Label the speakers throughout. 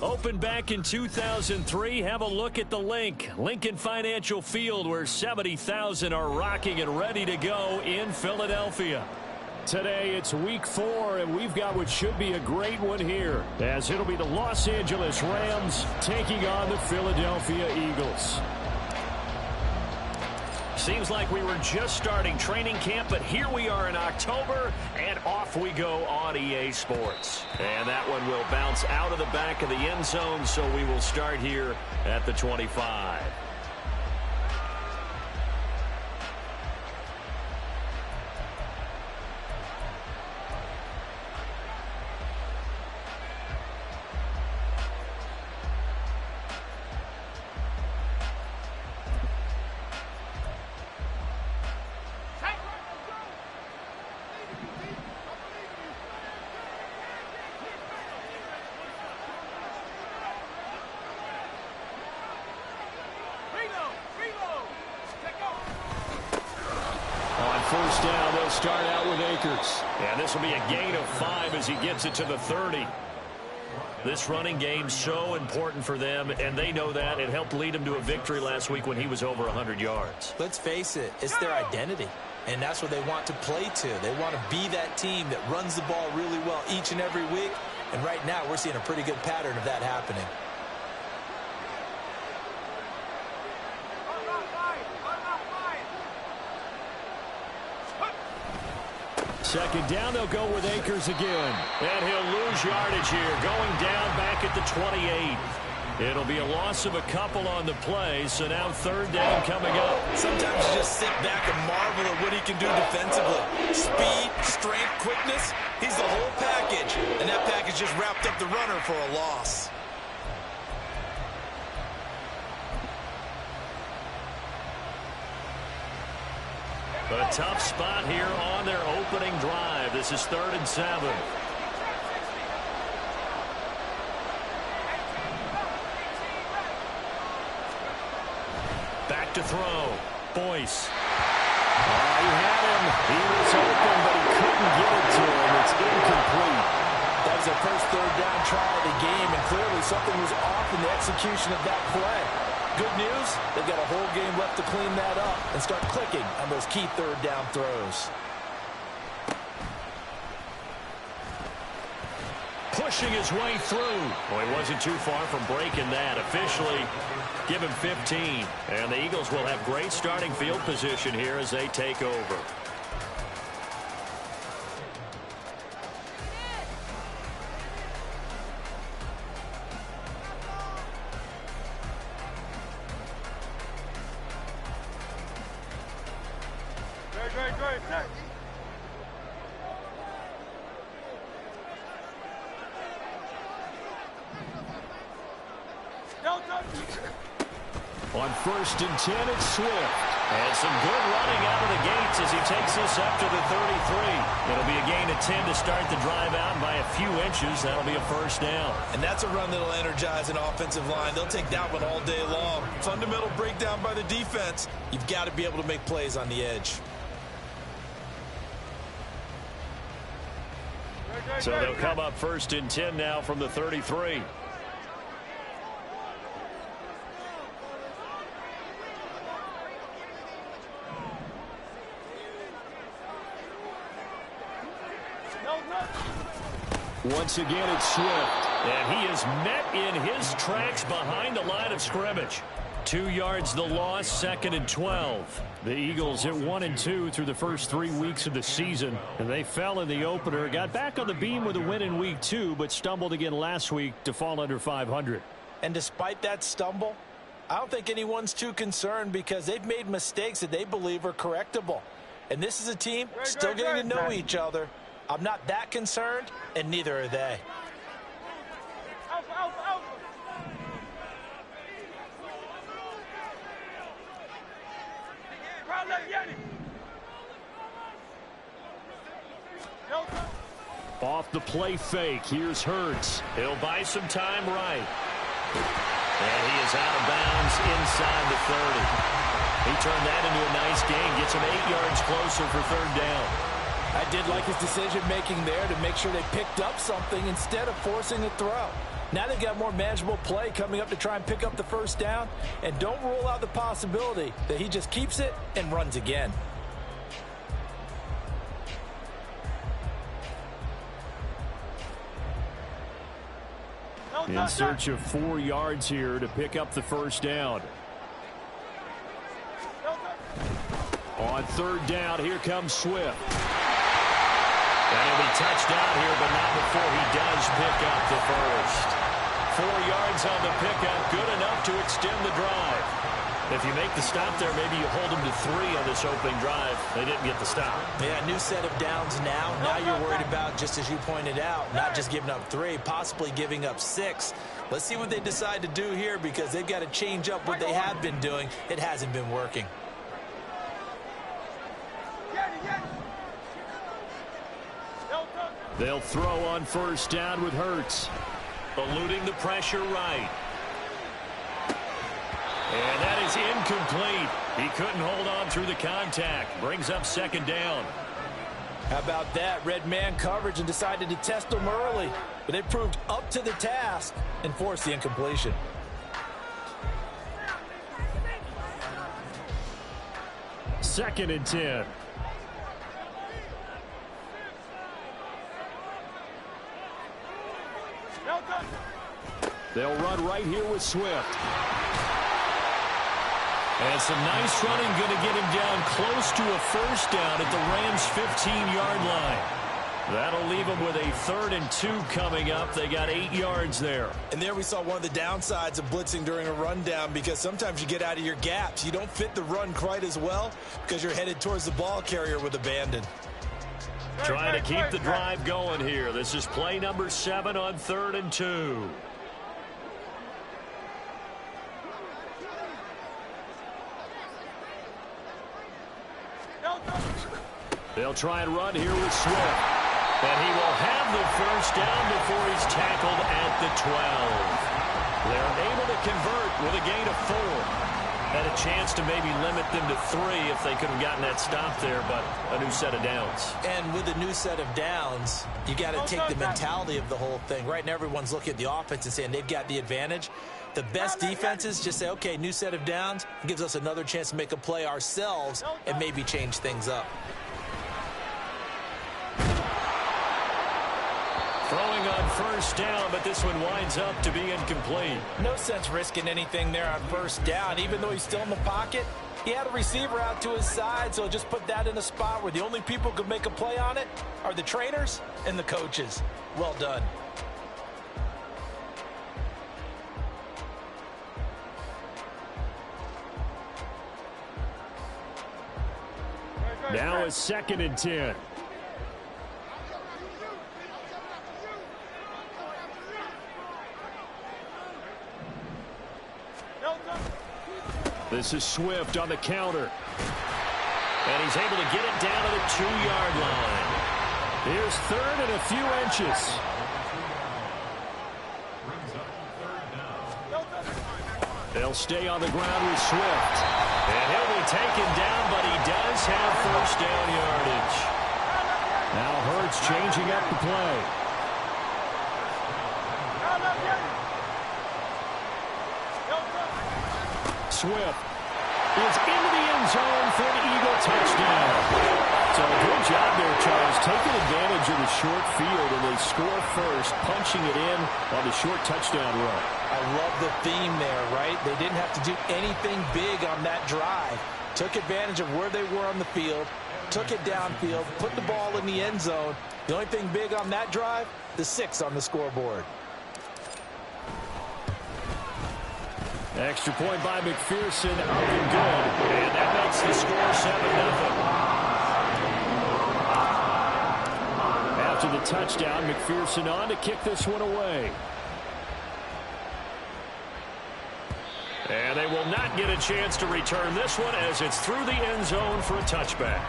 Speaker 1: Opened back in 2003, have a look at the link. Lincoln Financial Field, where 70,000 are rocking and ready to go in Philadelphia.
Speaker 2: Today it's week 4, and we've got what should be a great one here, as it'll be the Los Angeles Rams taking on the Philadelphia Eagles.
Speaker 1: Seems like we were just starting training camp, but here we are in October, and off we go on EA Sports. And that one will bounce out of the back of the end zone, so we will start here at the 25.
Speaker 2: First down, they'll start out with Akers.
Speaker 1: And this will be a gain of 5 as he gets it to the 30. This running game so important for them, and they know that. It helped lead them to a victory last week when he was over 100 yards.
Speaker 3: Let's face it, it's their identity, and that's what they want to play to. They want to be that team that runs the ball really well each and every week, and right now we're seeing a pretty good pattern of that happening.
Speaker 2: Second down, they'll go with Akers again.
Speaker 1: And he'll lose yardage here, going down back at the 28. It'll be a loss of a couple on the play, so now third down coming up.
Speaker 3: Sometimes you just sit back and marvel at what he can do defensively. Speed, strength, quickness, he's the whole package. And that package just wrapped up the runner for a loss.
Speaker 1: A tough spot here on their opening drive. This is 3rd and 7. Back to throw. Boyce.
Speaker 2: He had him. He was open, but he couldn't get it to him. It's incomplete.
Speaker 3: That was their first third down try of the game, and clearly something was off in the execution of that play. Good news, they've got a whole game left to clean that up and start clicking on those key third down throws.
Speaker 1: Pushing his way through. Well, he wasn't too far from breaking that. Officially, give him 15. And the Eagles will have great starting field position here as they take over.
Speaker 2: On 1st and 10, it's Swift.
Speaker 1: And some good running out of the gates as he takes this up to the 33. It'll be a gain of 10 to start the drive out, and by a few inches, that'll be a first down.
Speaker 3: And that's a run that'll energize an offensive line. They'll take that one all day long. Fundamental breakdown by the defense. You've got to be able to make plays on the edge.
Speaker 1: So they'll come up 1st and 10 now from the 33.
Speaker 2: Once again, it's Swift.
Speaker 1: And he is met in his tracks behind the line of scrimmage. 2 yards the loss, 2nd and 12.
Speaker 2: The Eagles at 1-2 through the first 3 weeks of the season, and they fell in the opener. Got back on the beam with a win in week 2, but stumbled again last week to fall under 500.
Speaker 3: And despite that stumble, I don't think anyone's too concerned because they've made mistakes that they believe are correctable. And this is a team still getting to know each other. I'm not that concerned, and neither are they.
Speaker 2: Off the play fake, here's Hurts.
Speaker 1: He'll buy some time right. And he is out of bounds inside the 30. He turned that into a nice gain, gets him 8 yards closer for third down.
Speaker 3: I did like his decision-making there to make sure they picked up something instead of forcing a throw. Now they've got more manageable play coming up to try and pick up the first down. And don't rule out the possibility that he just keeps it and runs again.
Speaker 2: In search of 4 yards here to pick up the first down. On third down, here comes Swift.
Speaker 1: That'll be touchdown here, but not before he does pick up the first. 4 yards on the pickup, good enough to extend the drive.
Speaker 2: If you make the stop there, maybe you hold them to 3 on this opening drive. They didn't get the stop.
Speaker 3: Yeah, new set of downs now. Now you're worried about, just as you pointed out, not just giving up 3, possibly giving up 6. Let's see what they decide to do here, because they've got to change up what they have been doing. It hasn't been working.
Speaker 2: They'll throw on first down with Hurts.
Speaker 1: Eluding the pressure right. And that is incomplete. He couldn't hold on through the contact. Brings up second down.
Speaker 3: How about that? Red man coverage and decided to test them early. But they proved up to the task and forced the incompletion.
Speaker 2: Second and 10. They'll run right here with Swift.
Speaker 1: And some nice running, going to get him down close to a first down at the Rams' 15-yard line.
Speaker 2: That'll leave them with a 3rd and 2 coming up. They got 8 yards there.
Speaker 3: And there we saw one of the downsides of blitzing during a rundown, because sometimes you get out of your gaps. You don't fit the run quite as well because you're headed towards the ball carrier with abandon.
Speaker 2: Trying to keep the drive going here. This is play number 7 on 3rd and 2. They'll try and run here with Swift.
Speaker 1: And he will have the first down before he's tackled at the 12. They're able to convert with a gain of 4. Had a chance to maybe limit them to 3 if they could have gotten that stop there, but a new set of downs.
Speaker 3: And with a new set of downs, you got to take the mentality of the whole thing. Right now, everyone's looking at the offense and saying they've got the advantage. The best defenses just say, okay, new set of downs. It gives us another chance to make a play ourselves and maybe change things up.
Speaker 1: Throwing on first down, but this one winds up to be incomplete.
Speaker 3: No sense risking anything there on first down. Even though he's still in the pocket, he had a receiver out to his side, so just put that in a spot where the only people who can make a play on it are the trainers and the coaches. Well done.
Speaker 2: Now it's 2nd and 10. This is Swift on the counter.
Speaker 1: And he's able to get it down to the 2-yard line.
Speaker 2: Here's 3rd and a few inches. They'll stay on the ground with Swift.
Speaker 1: And he'll be taken down, but he does have first down yardage.
Speaker 2: Now Hurts changing up the play. Swift is into the end zone for an Eagle touchdown. So good job there, Charles, taking advantage of the short field, and they score first, punching it in on the short touchdown run.
Speaker 3: I love the theme there, right? They didn't have to do anything big on that drive. Took advantage of where they were on the field, took it downfield, put the ball in the end zone. The only thing big on that drive, the 6 on the scoreboard.
Speaker 2: Extra point by McPherson, up and good.
Speaker 1: And that makes the score 7-0.
Speaker 2: After the touchdown, McPherson on to kick this one away.
Speaker 1: And they will not get a chance to return this one as it's through the end zone for a touchback.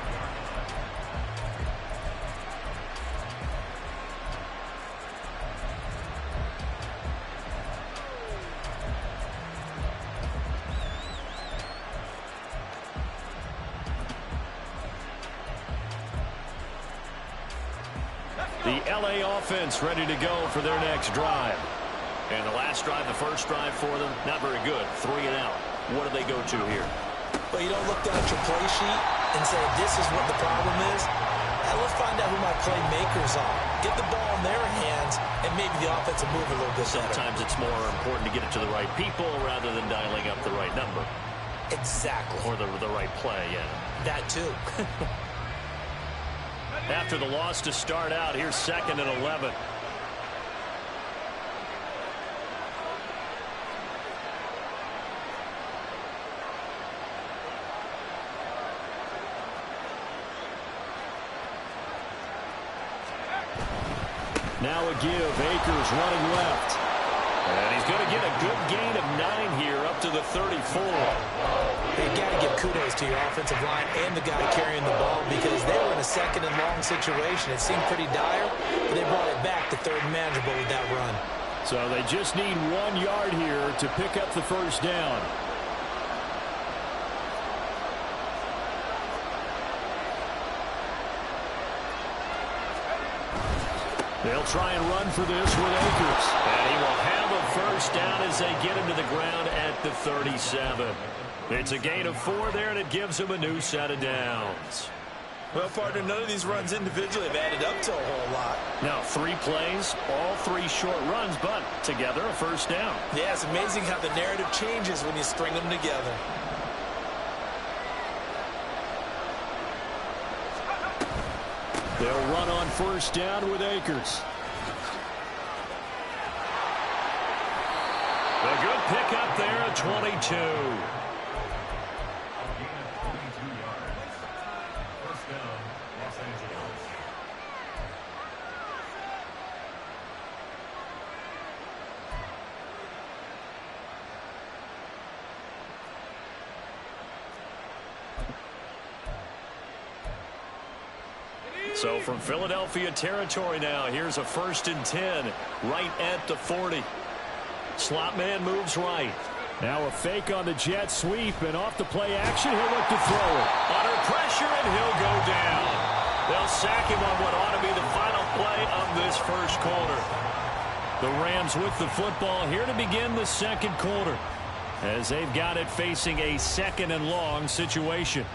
Speaker 1: The LA offense ready to go for their next drive. And the last drive, the first drive for them, not very good. 3 and out. What do they go to here?
Speaker 3: Well, you don't look down at your play sheet and say, this is what the problem is. Now, let's find out who my playmakers are. Get the ball in their hands, and maybe the offense will move a little bit better.
Speaker 1: Sometimes it's more important to get it to the right people rather than dialing up the right number.
Speaker 3: Exactly.
Speaker 1: Or the right play, yeah.
Speaker 3: That too.
Speaker 1: After the loss to start out, here's 2nd and 11.
Speaker 2: Now a give. Akers running left.
Speaker 1: And he's going to get a good gain of 9 here up to the 34.
Speaker 3: You got to give kudos to your offensive line and the guy carrying the ball because they were in a 2nd and long situation. It seemed pretty dire, but they brought it back to 3rd and manageable with that run.
Speaker 2: So they just need 1 yard here to pick up the first down. They'll try and run for this with Akers.
Speaker 1: And he will have a first down as they get him to the ground at the 37. It's a gain of 4 there, and it gives him a new set of downs.
Speaker 3: Well, partner, none of these runs individually have added up to a whole lot.
Speaker 1: Now, 3 plays, all 3 short runs, but together a first down.
Speaker 3: Yeah, it's amazing how the narrative changes when you string them together.
Speaker 2: They'll run on first down with Akers.
Speaker 1: A good pickup there at 22. So from Philadelphia territory now, here's a 1st and 10 right at the 40. Slot man moves right.
Speaker 2: Now a fake on the jet sweep, and off the play action, he'll look to throw it.
Speaker 1: Under pressure, and he'll go down. They'll sack him on what ought to be the final play of this first quarter.
Speaker 2: The Rams with the football here to begin the 2nd quarter, as they've got it facing a 2nd and long situation.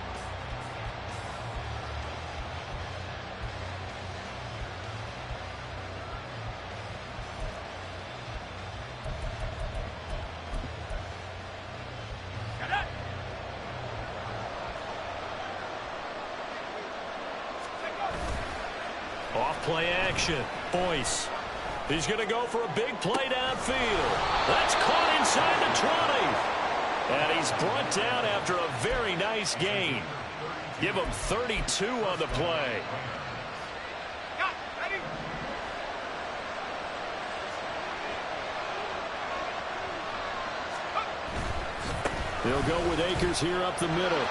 Speaker 1: Play action. Boyce. He's going to go for a big play downfield. That's caught inside the 20. And he's brought down after a very nice gain. Give him 32 on the play.
Speaker 2: They'll go with Akers here up the middle.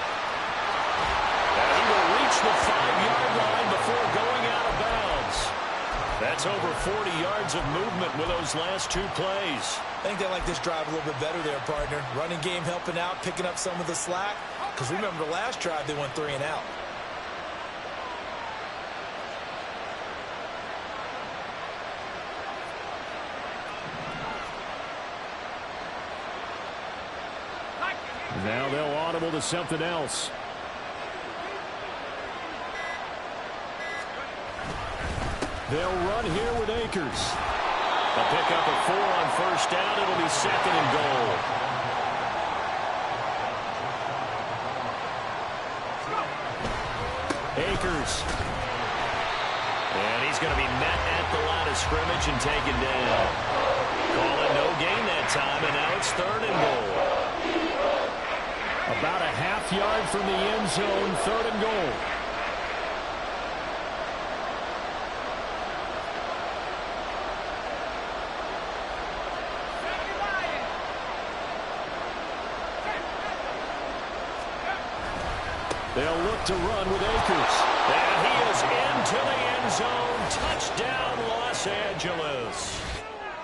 Speaker 1: And he will reach the 5-yard line before going out of bounds. That's over 40 yards of movement with those last 2 plays.
Speaker 3: I think they like this drive a little bit better there, partner. Running game helping out, picking up some of the slack. Because remember the last drive, they went 3 and out.
Speaker 2: Now they'll audible to something else. They'll run here with Akers.
Speaker 1: A pickup of 4 on first down. It'll be 2nd and goal.
Speaker 2: Akers.
Speaker 1: And he's going to be met at the line of scrimmage and taken down. Calling no gain that time, and now it's 3rd and goal.
Speaker 2: About a half yard from the end zone, 3rd and goal. They'll look to run with Akers.
Speaker 1: And he is into the end zone. Touchdown, Los Angeles.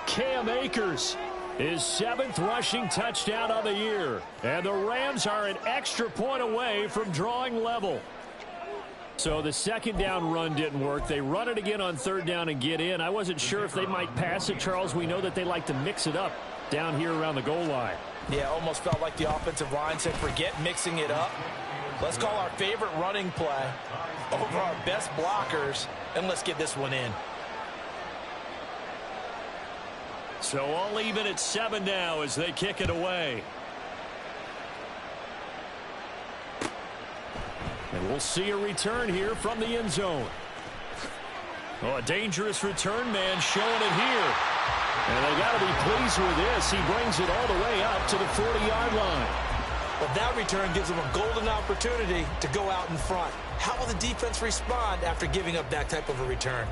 Speaker 2: Cam Akers, his 7th rushing touchdown of the year. And the Rams are an extra point away from drawing level. So the second down run didn't work. They run it again on third down and get in. I wasn't sure if they might pass it, Charles. We know that they like to mix it up down here around the goal line.
Speaker 3: Yeah, almost felt like the offensive line said, forget mixing it up. Let's call our favorite running play over our best blockers, and let's get this one in.
Speaker 1: So all even at 7 now as they kick it away.
Speaker 2: And we'll see a return here from the end zone.
Speaker 1: Oh, a dangerous return man showing it here.
Speaker 2: And they got to be pleased with this. He brings it all the way up to the 40-yard line.
Speaker 3: Well, that return gives them a golden opportunity to go out in front. How will the defense respond after giving up that type of a return?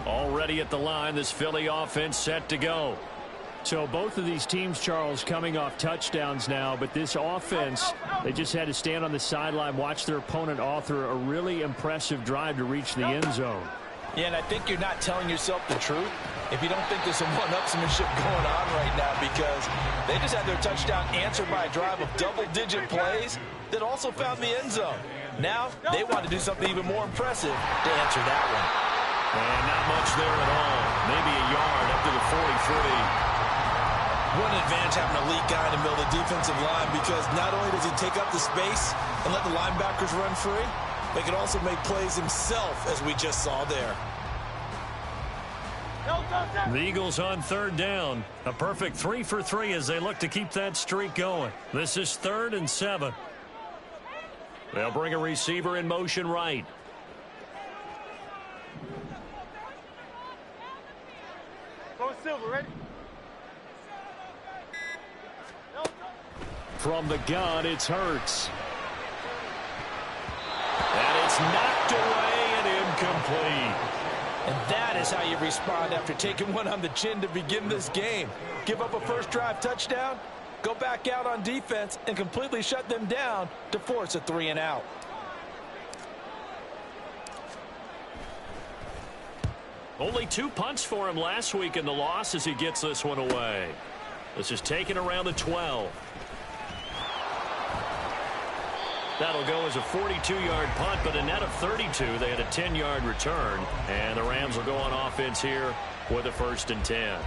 Speaker 1: Already at the line, this Philly offense set to go.
Speaker 2: So both of these teams, Charles, coming off touchdowns now, but this offense, they just had to stand on the sideline, watch their opponent author a really impressive drive to reach the end zone.
Speaker 3: Yeah, and I think you're not telling yourself the truth if you don't think there's some one-upsmanship going on right now, because they just had their touchdown answered by a drive of double-digit plays that also found the end zone. Now they want to do something even more impressive to answer that one.
Speaker 1: And not much there at all. Maybe a yard up to the 43.
Speaker 3: What an advantage having a elite guy in the middle of the defensive line, because not only does he take up the space and let the linebackers run free, but he can also make plays himself, as we just saw there.
Speaker 1: The Eagles on third down. A perfect 3 for 3 as they look to keep that streak going. This is 3rd and 7. They'll bring a receiver in motion right.
Speaker 4: Silver, ready?
Speaker 2: From the gun, it's Hurts.
Speaker 1: And it's knocked away and incomplete.
Speaker 3: And that is how you respond after taking one on the chin to begin this game. Give up a first drive touchdown, go back out on defense, and completely shut them down to force a 3 and out.
Speaker 1: Only 2 punts for him last week in the loss as he gets this one away. This is taken around the 12. That'll go as a 42-yard punt, but a net of 32. They had a 10-yard return, and the Rams will go on offense here with a 1st and 10.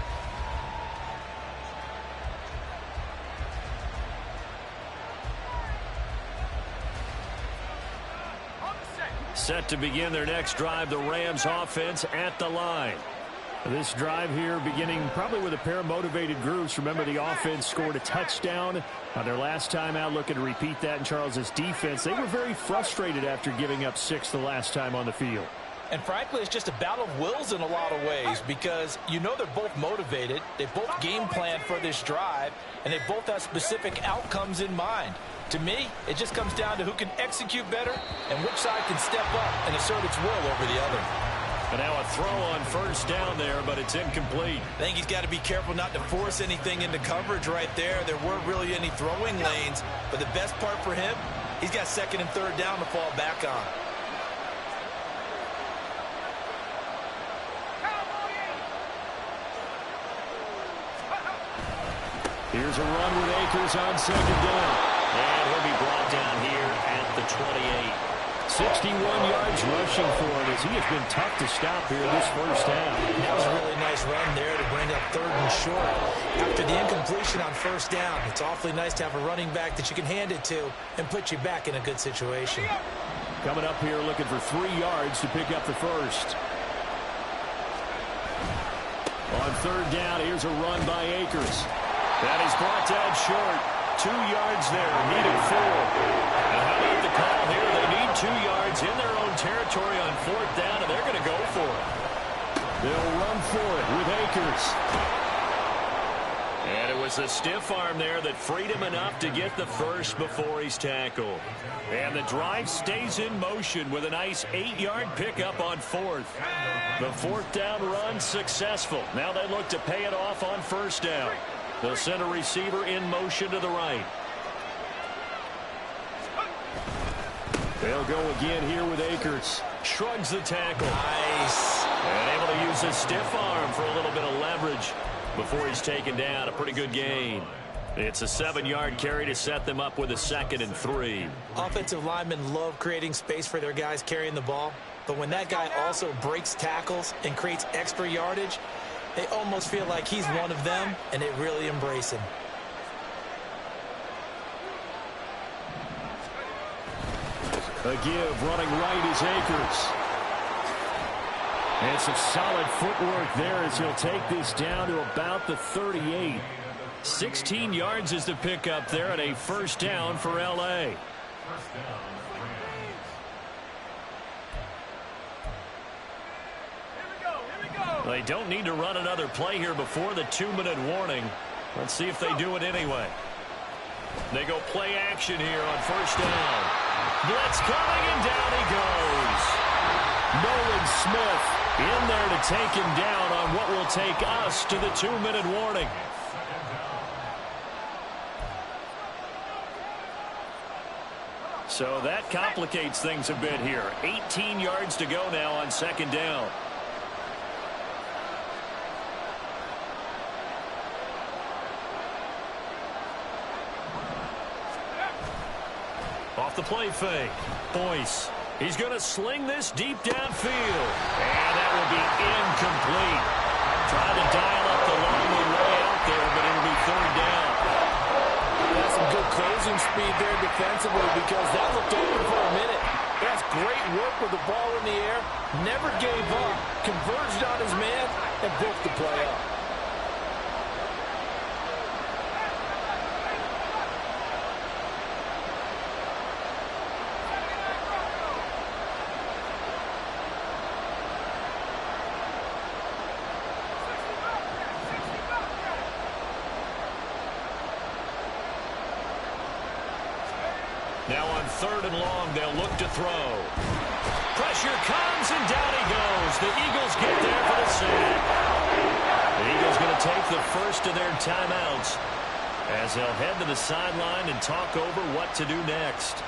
Speaker 1: Set to begin their next drive, the Rams offense at the line.
Speaker 2: This drive here beginning probably with a pair of motivated groups. Remember, the offense scored a touchdown on their last time out, looking to repeat that in Charles's defense. They were very frustrated after giving up 6 the last time on the field.
Speaker 3: And frankly, it's just a battle of wills in a lot of ways, because you know they're both motivated. They both game plan for this drive, and they both have specific outcomes in mind. To me, it just comes down to who can execute better and which side can step up and assert its will over the other.
Speaker 1: And now a throw on first down there, but it's incomplete.
Speaker 3: I think he's got to be careful not to force anything into coverage right there. There weren't really any throwing lanes, but the best part for him, he's got 2nd and 3rd down to fall back on.
Speaker 2: Here's a run with Akers on 2nd down.
Speaker 1: And he'll be brought down here at the 28.
Speaker 2: 61 yards rushing for him as he has been tough to stop here this first half.
Speaker 3: That was a really nice run there to bring up 3rd and short. After the incompletion on first down, it's awfully nice to have a running back that you can hand it to and put you back in a good situation.
Speaker 2: Coming up here looking for 3 yards to pick up the first. On 3rd down, here's a run by Akers.
Speaker 1: That is brought down short. 2 yards there, needed 4. And how about the call here? They need 2 yards in their own territory on 4th down, and they're going to go for it.
Speaker 2: They'll run for it with Akers.
Speaker 1: And it was the stiff arm there that freed him enough to get the first before he's tackled. And the drive stays in motion with a nice 8-yard pickup on 4th. The 4th down run successful. Now they look to pay it off on 1st down. They'll send a receiver in motion to the right.
Speaker 2: They'll go again here with Akers.
Speaker 1: Shrugs the tackle.
Speaker 3: Nice.
Speaker 1: And able to use his stiff arm for a little bit of leverage before he's taken down. A pretty good gain. It's a 7-yard carry to set them up with a 2nd and 3.
Speaker 3: Offensive linemen love creating space for their guys carrying the ball. But when that guy also breaks tackles and creates extra yardage, they almost feel like he's one of them, and they really embrace him.
Speaker 2: A give running right is Akers. And some solid footwork there as he'll take this down to about the 38.
Speaker 1: 16 yards is the pickup there and a first down for L.A. They don't need to run another play here before the 2-minute warning. Let's see if they do it anyway. They go play action here on first down. Blitz coming, and down he goes. Nolan Smith in there to take him down on what will take us to the 2-minute warning. So that complicates things a bit here. 18 yards to go now on second down. Off the play fake. Boyce. He's going to sling this deep downfield. And that will be incomplete. Trying to dial up the long way out there, but it'll be 3rd down.
Speaker 3: That's some good closing speed there defensively because that looked open for a minute. That's great work with the ball in the air. Never gave up. Converged on his man and broke the play up.
Speaker 1: Now on 3rd and long, they'll look to throw. Pressure comes, and down he goes. The Eagles get there for the sack. The Eagles going to take the first of their timeouts as they'll head to the sideline and talk over what to do next.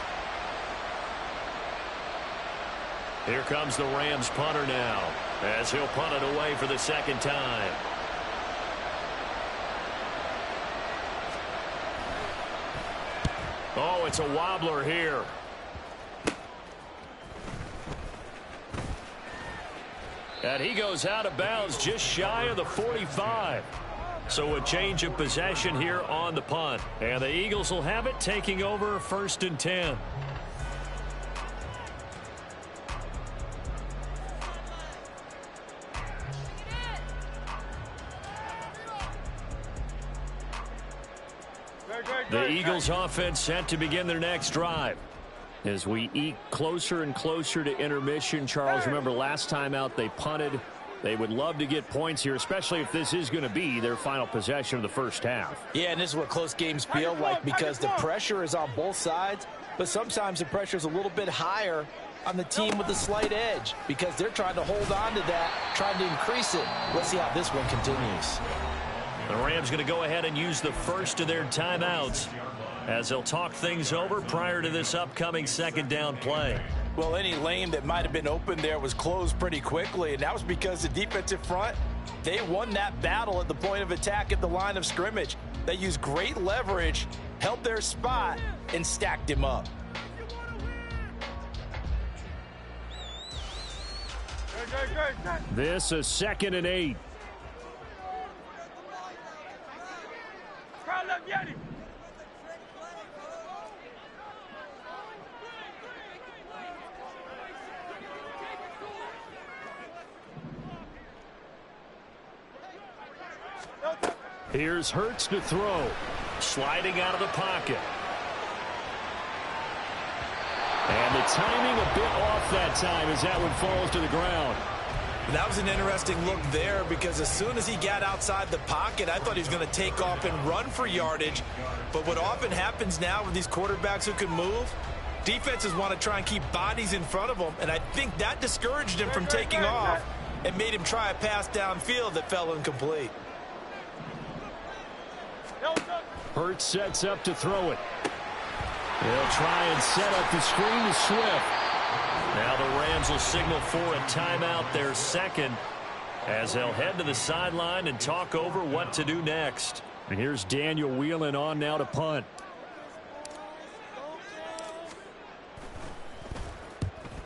Speaker 1: Here comes the Rams punter now as he'll punt it away for the 2nd time. Oh, it's a wobbler here. And he goes out of bounds just shy of the 45. So a change of possession here on the punt. And the Eagles will have it, taking over 1st and 10. The Eagles offense set to begin their next drive. As we eke closer and closer to intermission, Charles, remember last time out they punted. They would love to get points here, especially if this is going to be their final possession of the first half.
Speaker 3: Yeah, and this is what close games feel like because the pressure is on both sides, but sometimes the pressure is a little bit higher on the team with the slight edge because they're trying to hold on to that, trying to increase it. Let's see how this one continues.
Speaker 1: The Rams going to go ahead and use the first of their timeouts as they'll talk things over prior to this upcoming 2nd down play.
Speaker 3: Well, any lane that might have been open there was closed pretty quickly, and that was because the defensive front, they won that battle at the point of attack at the line of scrimmage. They used great leverage, held their spot, and stacked him up.
Speaker 2: This is 2nd and 8. Here's Hurts to throw.
Speaker 1: Sliding out of the pocket.
Speaker 2: And the timing a bit off that time as that one falls to the ground.
Speaker 3: That was an interesting look there because as soon as he got outside the pocket, I thought he was going to take off and run for yardage. But what often happens now with these quarterbacks who can move, defenses want to try and keep bodies in front of them. And I think that discouraged him from taking off and made him try a pass downfield that fell incomplete.
Speaker 2: Hurts sets up to throw it. He'll try and set up the screen to Swift.
Speaker 1: Now the Rams will signal for a timeout, their second, as they'll head to the sideline and talk over what to do next.
Speaker 2: And here's Daniel Whelan on now to punt.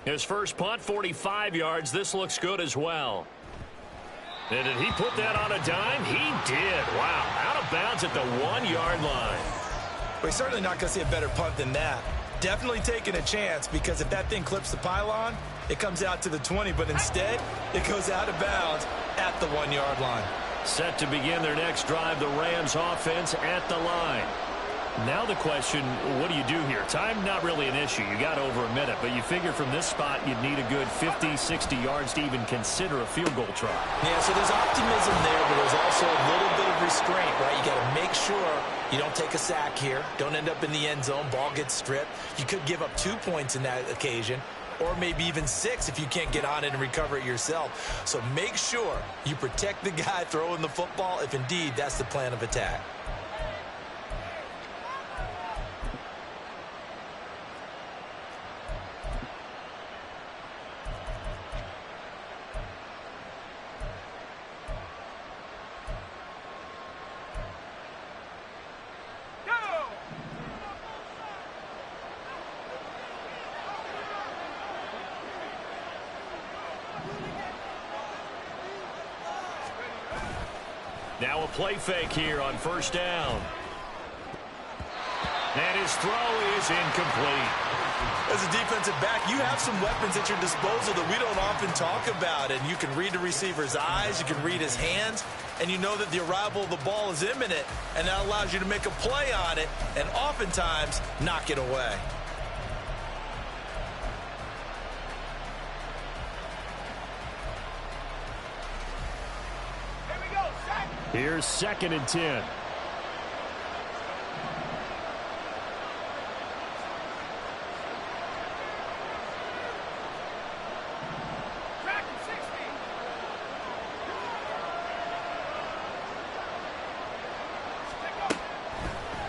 Speaker 1: His first punt, 45 yards. This looks good as well. And did he put that on a dime? He did. Wow. Out of bounds at the 1-yard line.
Speaker 3: We're certainly not going to see a better punt than that. Definitely taking a chance, because if that thing clips the pylon, it comes out to the 20, but instead it goes out of bounds at the 1-yard line.
Speaker 1: Set to begin their next drive, the Rams offense at the line. Now the question, what do you do here? Time not really an issue. You got over a minute, but you figure from this spot you'd need a good 50, 60 yards to even consider a field goal try.
Speaker 3: Yeah, so there's optimism there, but there's also a little bit of restraint, right? You got to make sure you don't take a sack here. Don't end up in the end zone. Ball gets stripped. You could give up 2 points in that occasion, or maybe even 6 if you can't get on it and recover it yourself. So make sure you protect the guy throwing the football if indeed that's the plan of attack.
Speaker 1: Now a play fake here on first down. And his throw is incomplete.
Speaker 3: As a defensive back, you have some weapons at your disposal that we don't often talk about. And you can read the receiver's eyes, you can read his hands, and you know that the arrival of the ball is imminent, and that allows you to make a play on it and oftentimes knock it away.
Speaker 2: Here's 2nd and 10.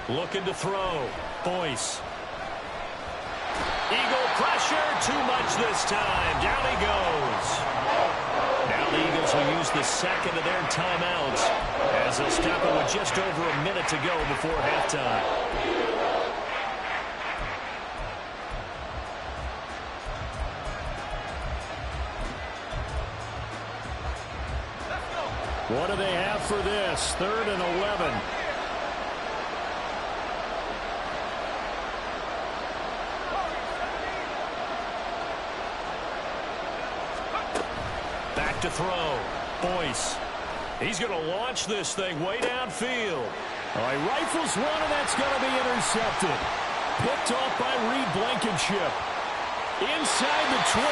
Speaker 1: Looking to throw. Boyce. Eagle pressure. Too much this time. Down he goes. Now the Eagles will use the second of their timeouts as they'll stop it with just over a minute to go before halftime.
Speaker 2: What do they have for this? 3rd and 11.
Speaker 1: Back to throw. Boyce. He's going to launch this thing way downfield.
Speaker 2: All right, rifles one, and that's going to be intercepted. Picked off by Reed Blankenship. Inside the 20.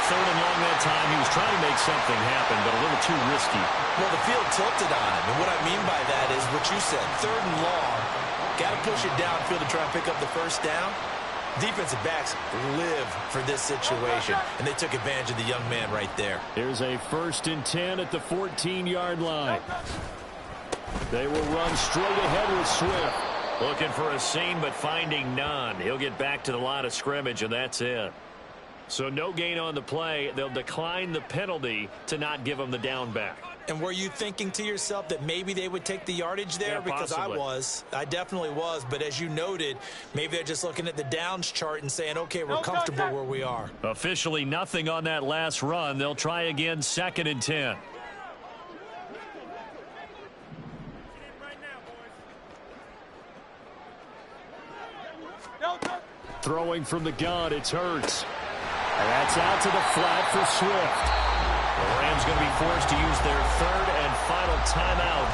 Speaker 1: 3rd and long that time. He was trying to make something happen, but a little too risky.
Speaker 3: Well, the field tilted on him, and what I mean by that is what you said. 3rd and long. Got to push it downfield to try and pick up the first down. Defensive backs live for this situation, and they took advantage of the young man right there.
Speaker 2: Here's a 1st and 10 at the 14-yard line. They will run straight ahead with Swift.
Speaker 1: Looking for a seam, but finding none. He'll get back to the line of scrimmage, and that's it. So no gain on the play. They'll decline the penalty to not give him the down back.
Speaker 3: And were you thinking to yourself that maybe they would take the yardage there?
Speaker 1: Yeah,
Speaker 3: because
Speaker 1: possibly.
Speaker 3: I definitely was. But as you noted, maybe they're just looking at the downs chart and saying, okay, we're comfortable where we are.
Speaker 1: Officially nothing on that last run. They'll try again, 2nd and 10.
Speaker 2: Throwing from the gun, it's Hurts. And that's out to the flat for Swift.
Speaker 1: The Rams going to be forced to use their 3rd and final timeout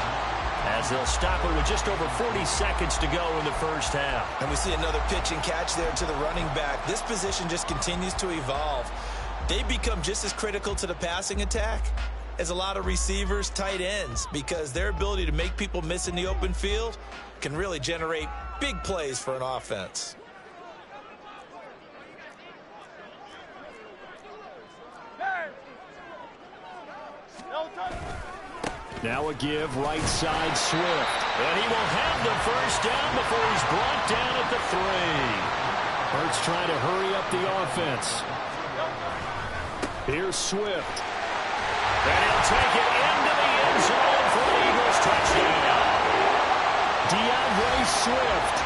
Speaker 1: as they'll stop it with just over 40 seconds to go in the first half.
Speaker 3: And we see another pitch and catch there to the running back. This position just continues to evolve. They become just as critical to the passing attack as a lot of receivers, tight ends, because their ability to make people miss in the open field can really generate big plays for an offense.
Speaker 2: Now a give, right side, Swift.
Speaker 1: And he will have the first down before he's brought down at the 3.
Speaker 2: Hurts trying to hurry up the offense. Here's Swift.
Speaker 1: And he'll take it into the end zone for the Eagles touchdown.
Speaker 2: DeAndre Swift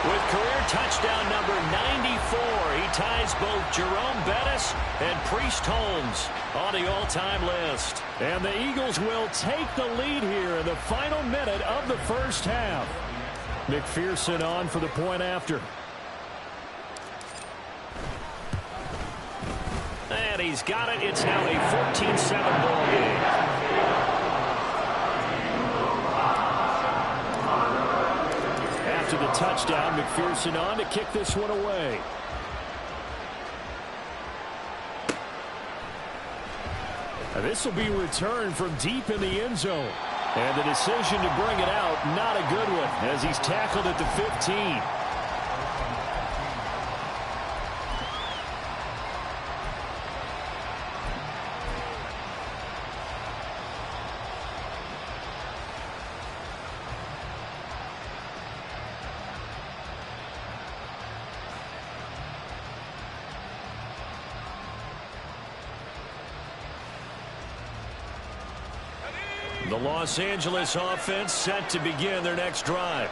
Speaker 1: with career touchdown number 94. He ties both Jerome Bettis and Priest Holmes on the all-time list.
Speaker 2: And the Eagles will take the lead here in the final minute of the first half. McPherson on for the point after.
Speaker 1: And he's got it. It's now a 14-7 ball game.
Speaker 2: After the touchdown, McPherson on to kick this one away. And this will be returned from deep in the end zone. And the decision to bring it out, not a good one, as he's tackled at the 15.
Speaker 1: The Los Angeles offense set to begin their next drive.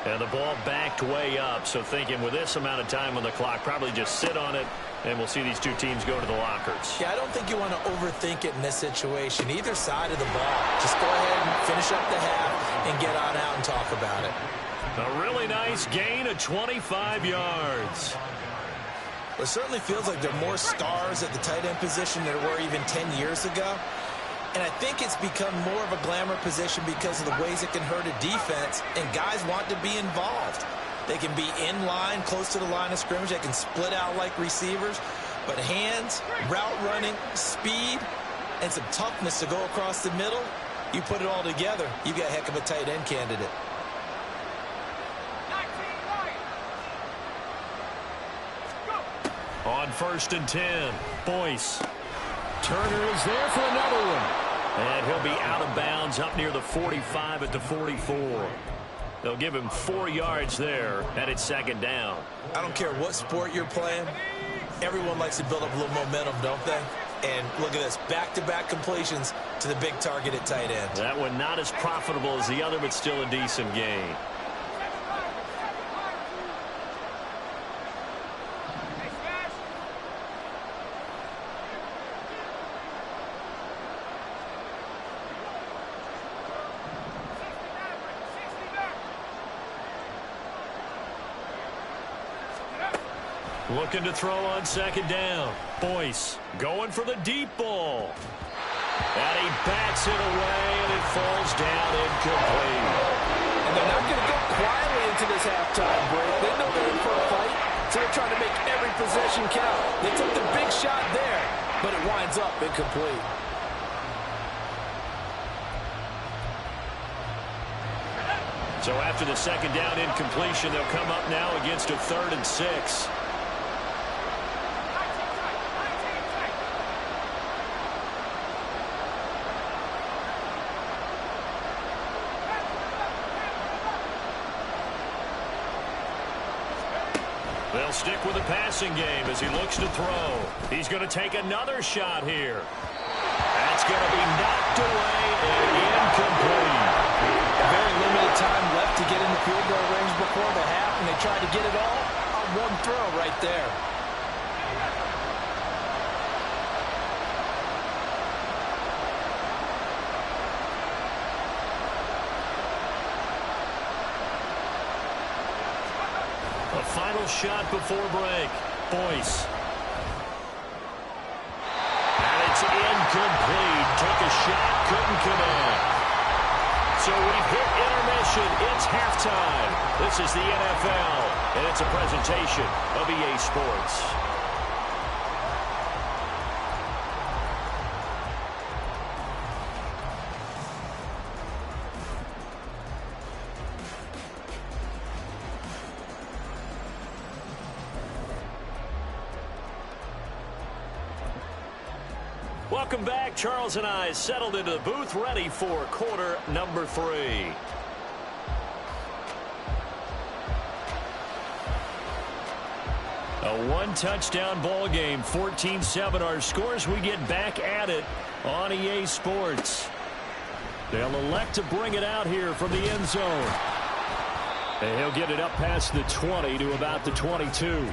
Speaker 1: And the ball backed way up, so thinking with this amount of time on the clock, probably just sit on it, and we'll see these two teams go to the lockers.
Speaker 3: Yeah, I don't think you want to overthink it in this situation. Either side of the ball. Just go ahead and finish up the half and get on out and talk about it.
Speaker 1: A really nice gain of 25 yards.
Speaker 3: It certainly feels like there are more stars at the tight end position than there were even 10 years ago. And I think it's become more of a glamour position because of the ways it can hurt a defense, and guys want to be involved. They can be in line, close to the line of scrimmage. They can split out like receivers. But hands, route running, speed, and some toughness to go across the middle, you put it all together, you've got a heck of a tight end candidate.
Speaker 1: On 1st and 10, Boyce.
Speaker 2: Turner is there for another one.
Speaker 1: And he'll be out of bounds up near the 45 at the 44. They'll give him 4 yards there, and it's 2nd down.
Speaker 3: I don't care what sport you're playing. Everyone likes to build up a little momentum, don't they? And look at this, back-to-back completions to the big target at tight end.
Speaker 1: That one not as profitable as the other, but still a decent gain. Looking to throw on 2nd down. Boyce going for the deep ball. And he bats it away, and it falls down incomplete.
Speaker 3: And they're not going to go quietly into this halftime break. They know they're in for a fight, so they're trying to make every possession count. They took the big shot there, but it winds up incomplete.
Speaker 1: So after the 2nd down incompletion, they'll come up now against a 3rd and 6. They'll stick with the passing game as he looks to throw. He's going to take another shot here. That's going to be knocked away and incomplete.
Speaker 3: Very limited time left to get in the field goal range before the half, and they tried to get it all on one throw right there.
Speaker 1: Final shot before break. Boyce. And it's incomplete. Took a shot, couldn't connect. So we've hit intermission. It's halftime. This is the NFL, and it's a presentation of EA Sports. Welcome back. Charles and I settled into the booth, ready for quarter number 3.
Speaker 2: A one-touchdown ball game, 14-7 our scores. We get back at it on EA Sports. They'll elect to bring it out here from the end zone. And he'll get it up past the 20 to about the 22.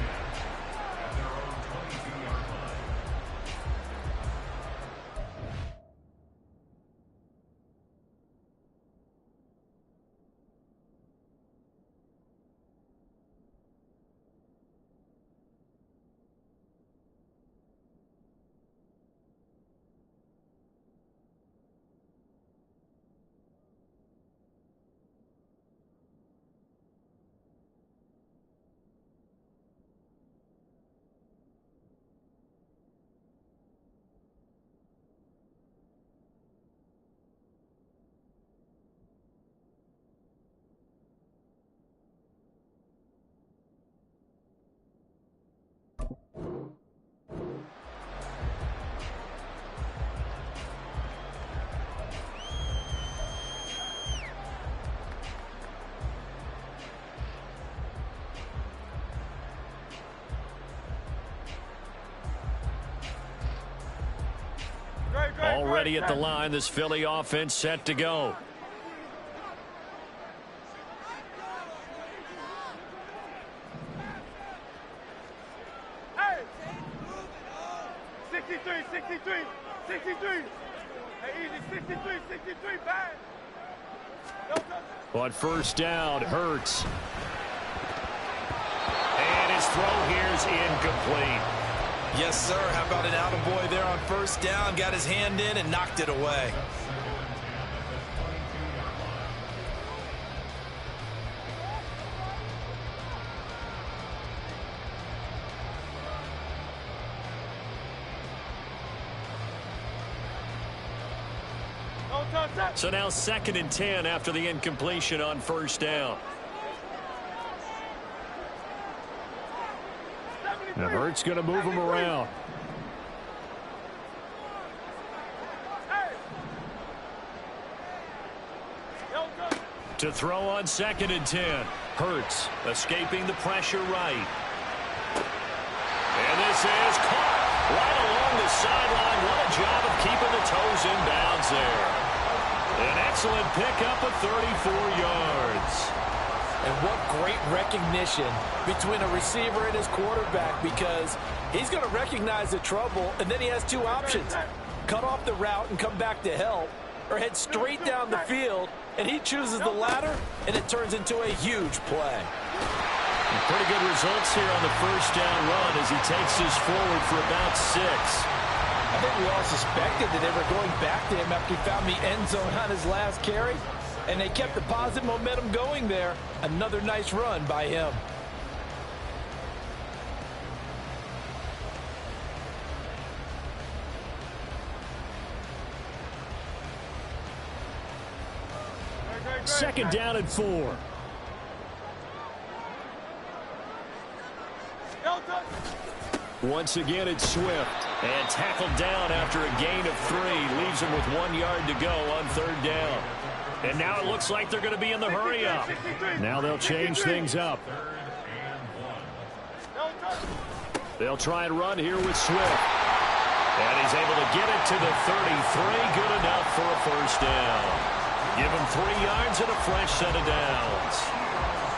Speaker 2: Already at the line, this Philly offense set to go.
Speaker 4: Hey! 63, 63, 63. Hey, easy, 63, 63, bang.
Speaker 2: On first down, Hurts. And his throw here's incomplete.
Speaker 3: Yes, sir. How about an attaboy there on first down? Got his hand in and knocked it away.
Speaker 2: So now 2nd and 10 after the incompletion on first down. Now Hurts going to move him around. To throw on 2nd and 10. Hurts escaping the pressure right. And this is caught right along the sideline. What a job of keeping the toes in bounds there. An excellent pickup of 34 yards.
Speaker 3: And what great recognition between a receiver and his quarterback, because he's going to recognize the trouble, and then he has two options. Cut off the route and come back to help, or head straight down the field, and he chooses the latter, and it turns into a huge play.
Speaker 2: And pretty good results here on the first down run as he takes this forward for about 6.
Speaker 3: I think we all suspected that they were going back to him after he found the end zone on his last carry. And they kept the positive momentum going there. Another nice run by him.
Speaker 2: Second down and 4. Once again, it's Swift. And tackled down after a gain of 3. Leaves him with 1 yard to go on third down. And now it looks like they're going to be in the hurry-up. Now they'll change things up. They'll try and run here with Swift. And he's able to get it to the 33. Good enough for a first down. Give him 3 yards and a fresh set of downs.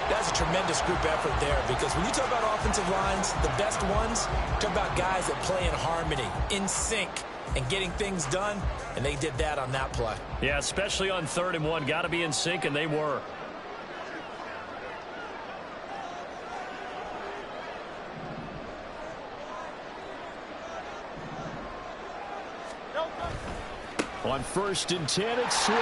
Speaker 3: That's a tremendous group effort there, because when you talk about offensive lines, the best ones, talk about guys that play in harmony, in sync, and getting things done, and they did that on that play.
Speaker 2: Yeah, especially on 3rd and 1. Got to be in sync, and they were. On 1st and 10, it's Swift.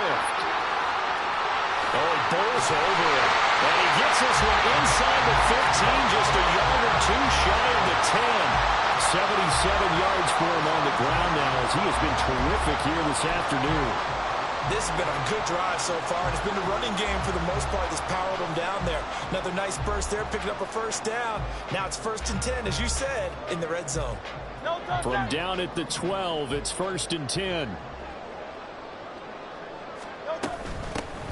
Speaker 2: Oh, he bowls over it. And he gets this one inside the 15, just a yard or 2 shy of the 10. 77 yards for him on the ground now, as he has been terrific here this afternoon.
Speaker 3: This has been a good drive so far, and it's been the running game for the most part that's powered him down there. Another nice burst there, picking up a first down. Now it's 1st and 10, as you said, in the red zone.
Speaker 2: From down at the 12, it's 1st and 10.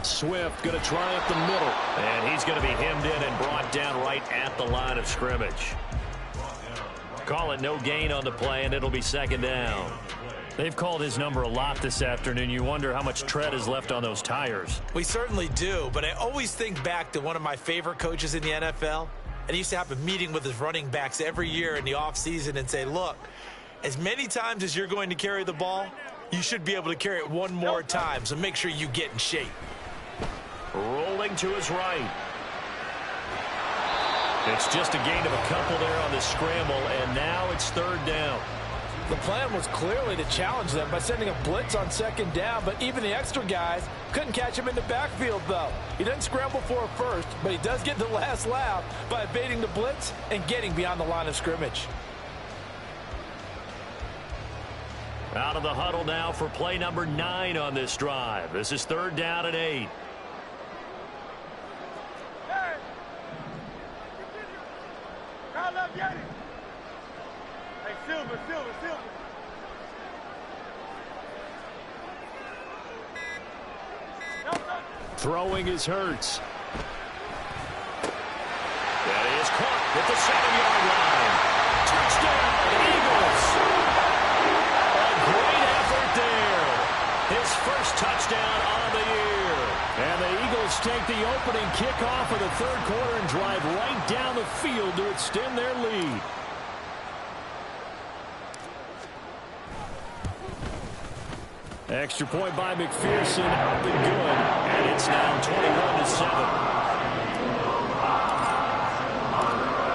Speaker 2: Swift going to try up the middle. And he's going to be hemmed in and brought down right at the line of scrimmage.
Speaker 1: Call it no gain on the play, and it'll be second down.
Speaker 2: They've called his number a lot this afternoon. You wonder how much tread is left on those tires.
Speaker 3: We certainly do, but I always think back to one of my favorite coaches in the NFL, and he used to have a meeting with his running backs every year in the offseason and say, look, as many times as you're going to carry the ball, you should be able to carry it one more time, so make sure you get in shape.
Speaker 1: Rolling to his right. It's just a gain of a couple there on the scramble, and now it's third down.
Speaker 3: The plan was clearly to challenge them by sending a blitz on second down, but even the extra guys couldn't catch him in the backfield, though. He doesn't scramble for a first, but he does get the last laugh by evading the blitz and getting beyond the line of scrimmage.
Speaker 1: Out of the huddle now for play number 9 on this drive. This is third down and 8.
Speaker 4: Hey, Silver.
Speaker 2: Throwing is Hurts.
Speaker 1: That is caught at the 7-yard line. Touchdown, Eagles. A great effort there. His first touchdown on the year.
Speaker 2: And the Eagles take the opening kickoff of the third quarter and drive right down the field to extend their lead. Extra point by McPherson, up and good.
Speaker 1: And it's now 21-7.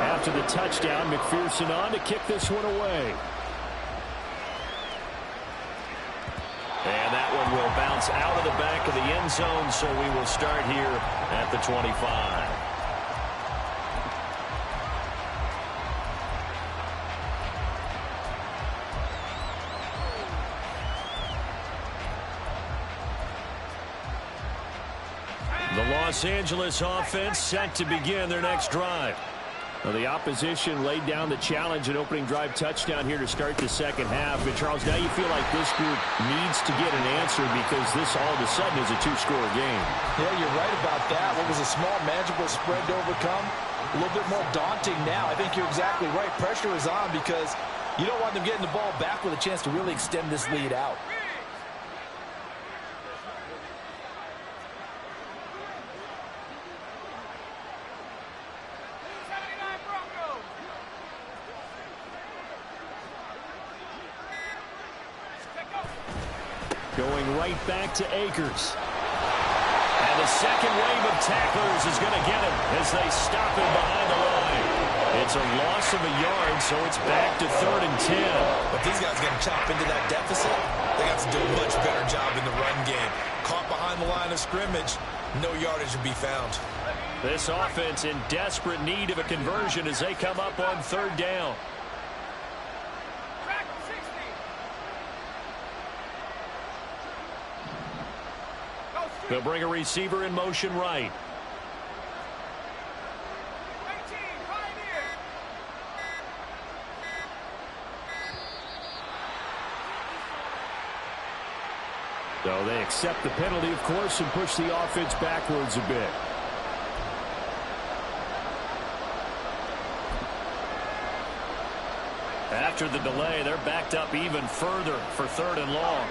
Speaker 2: After the touchdown, McPherson on to kick this one away.
Speaker 1: And that one will bounce out of the back of the end zone, so we will start here at the 25. The Los Angeles offense set to begin their next drive.
Speaker 2: Well, the opposition laid down the challenge and opening drive touchdown here to start the second half. And, Charles, now you feel like this group needs to get an answer because this all of a sudden is a two-score game.
Speaker 3: Yeah, you're right about that. What was a small, manageable spread to overcome? A little bit more daunting now. I think you're exactly right. Pressure is on because you don't want them getting the ball back with a chance to really extend this lead out.
Speaker 2: Going right back to Akers.
Speaker 1: And the second wave of tacklers is going to get him as they stop him behind the line. It's a loss of a yard, so it's back to 3rd and 10.
Speaker 3: But these guys going to chop into that deficit. They got to do a much better job in the run game. Caught behind the line of scrimmage, no yardage to be found.
Speaker 1: This offense in desperate need of a conversion as they come up on 3rd down. They'll bring a receiver in motion right.
Speaker 2: So they accept the penalty, of course, and push the offense backwards a bit.
Speaker 1: After the delay, they're backed up even further for 3rd and long.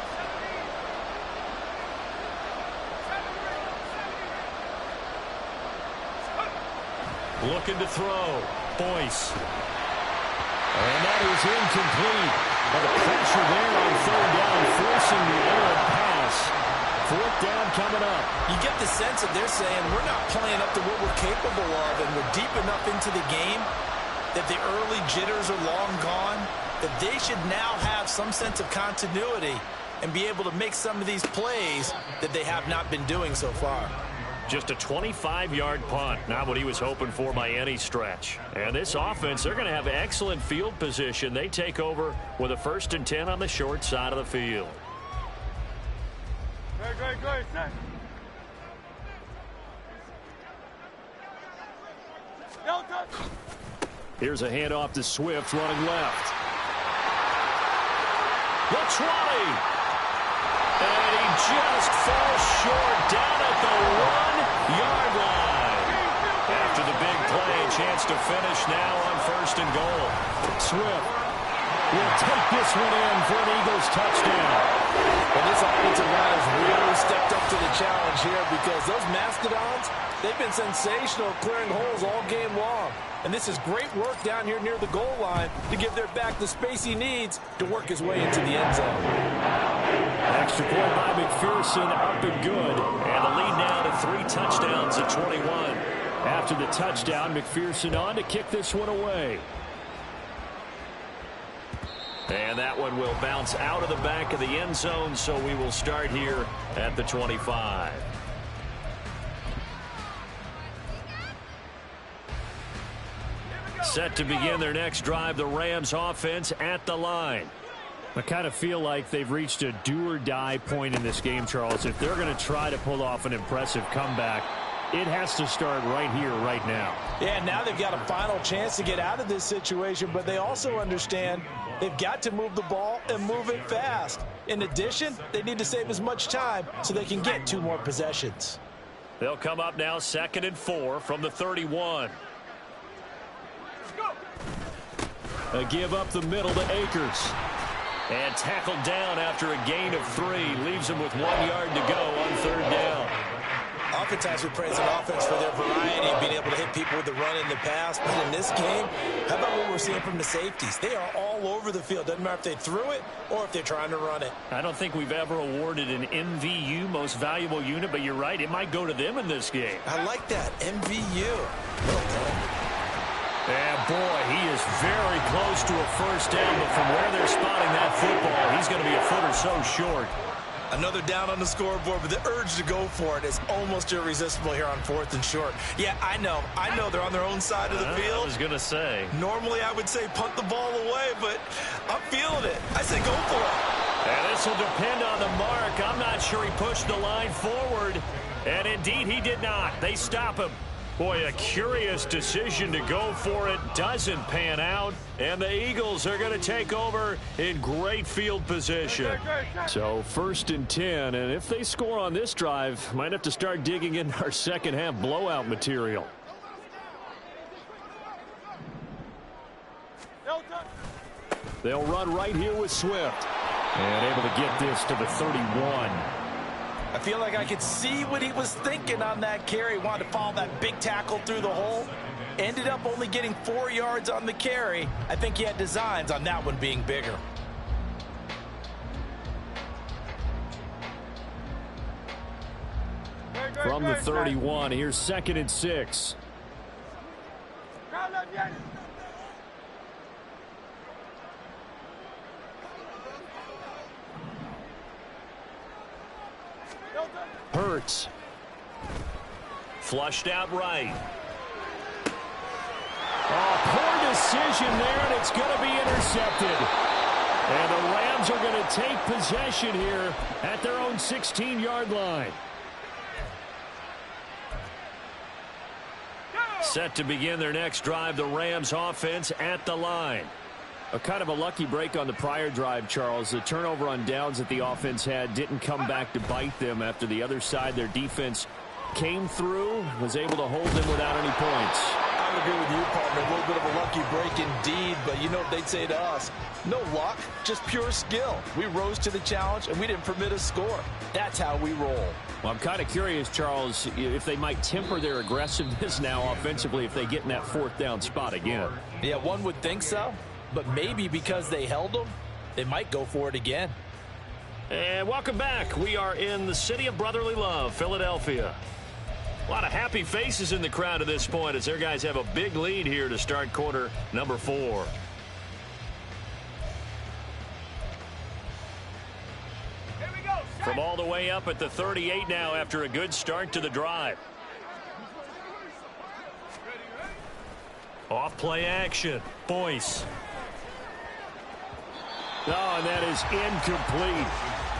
Speaker 1: Looking to throw. Boyce.
Speaker 2: And that is incomplete. But the pressure there on 3rd down, forcing the errant pass. 4th down coming up.
Speaker 3: You get the sense that they're saying we're not playing up to what we're capable of, and we're deep enough into the game that the early jitters are long gone, that they should now have some sense of continuity and be able to make some of these plays that they have not been doing so far.
Speaker 1: Just a 25-yard punt, not what he was hoping for by any stretch. And this offense, they're going to have excellent field position. They take over with a 1st and 10 on the short side of the field.
Speaker 4: Great, set.
Speaker 2: Here's a handoff to Swift running left.
Speaker 1: The 20. And he just falls short down at the 1-yard line. After the big play, chance to finish now on 1st and goal.
Speaker 2: Swift will take this one in for an Eagles touchdown.
Speaker 3: And this offensive line has really stepped up to the challenge here because those Mastodons, they've been sensational clearing holes all game long. And this is great work down here near the goal line to give their back the space he needs to work his way into the end zone.
Speaker 2: Extra point by McPherson, up and good.
Speaker 1: And the lead now to 3 touchdowns at 21.
Speaker 2: After the touchdown, McPherson on to kick this one away.
Speaker 1: And that one will bounce out of the back of the end zone, so we will start here at the 25. Set to begin their next drive, the Rams offense at the line.
Speaker 2: I kind of feel like they've reached a do-or-die point in this game, Charles. If they're going to try to pull off an impressive comeback, it has to start right here, right now.
Speaker 3: Yeah, now they've got a final chance to get out of this situation, but they also understand they've got to move the ball and move it fast. In addition, they need to save as much time so they can get 2 more possessions.
Speaker 1: They'll come up now 2nd and 4 from the 31.
Speaker 2: A give up the middle to Akers.
Speaker 1: And tackled down after a gain of 3. Leaves him with 1 yard to go on 3rd down.
Speaker 3: Oftentimes we praise an offense for their variety of being able to hit people with the run in the pass. But in this game, how about what we're seeing from the safeties? They are all over the field. Doesn't matter if they threw it or if they're trying to run it.
Speaker 1: I don't think we've ever awarded an MVU, most valuable unit, but you're right. It might go to them in this game.
Speaker 3: I like that. MVU. Well done.
Speaker 1: And boy, he is very close to a 1st down, but from where they're spotting that football, he's going to be a foot or so short.
Speaker 3: Another down on the scoreboard, but the urge to go for it is almost irresistible here on 4th and short. Yeah, I know they're on their own side of the field.
Speaker 1: I was going to say.
Speaker 3: Normally I would say punt the ball away, but I'm feeling it. I say go for it.
Speaker 1: And this will depend on the mark. I'm not sure he pushed the line forward. And indeed, he did not. They stop him. Boy, a curious decision to go for it. Doesn't pan out. And the Eagles are going to take over in great field position.
Speaker 2: So 1st and 10. And if they score on this drive, might have to start digging in our second half blowout material. They'll run right here with Swift. And able to get this to the 31.
Speaker 3: I feel like I could see what he was thinking on that carry. Wanted to follow that big tackle through the hole. Ended up only getting 4 yards on the carry. I think he had designs on that one being bigger.
Speaker 2: From the 31, here's 2nd and 6. Hurts.
Speaker 1: Flushed out right.
Speaker 2: Oh, poor decision there, and it's going to be intercepted. And the Rams are going to take possession here at their own 16-yard line.
Speaker 1: Set to begin their next drive, the Rams offense at the line.
Speaker 2: A kind of a lucky break on the prior drive, Charles. The turnover on downs that the offense had didn't come back to bite them after the other side. Their defense came through, was able to hold them without any points.
Speaker 3: I would agree with you, partner. A little bit of a lucky break indeed, but you know what they'd say to us? No luck, just pure skill. We rose to the challenge, and we didn't permit a score. That's how we roll.
Speaker 2: Well, I'm kind of curious, Charles, if they might temper their aggressiveness now offensively if they get in that 4th down spot again.
Speaker 3: Yeah, one would think so. But maybe because they held them, they might go for it again.
Speaker 1: And welcome back. We are in the city of brotherly love, Philadelphia. A lot of happy faces in the crowd at this point as their guys have a big lead here to start quarter number 4. From all the way up at the 38 now after a good start to the drive. Off play action. Boyce.
Speaker 2: Oh, and that is incomplete.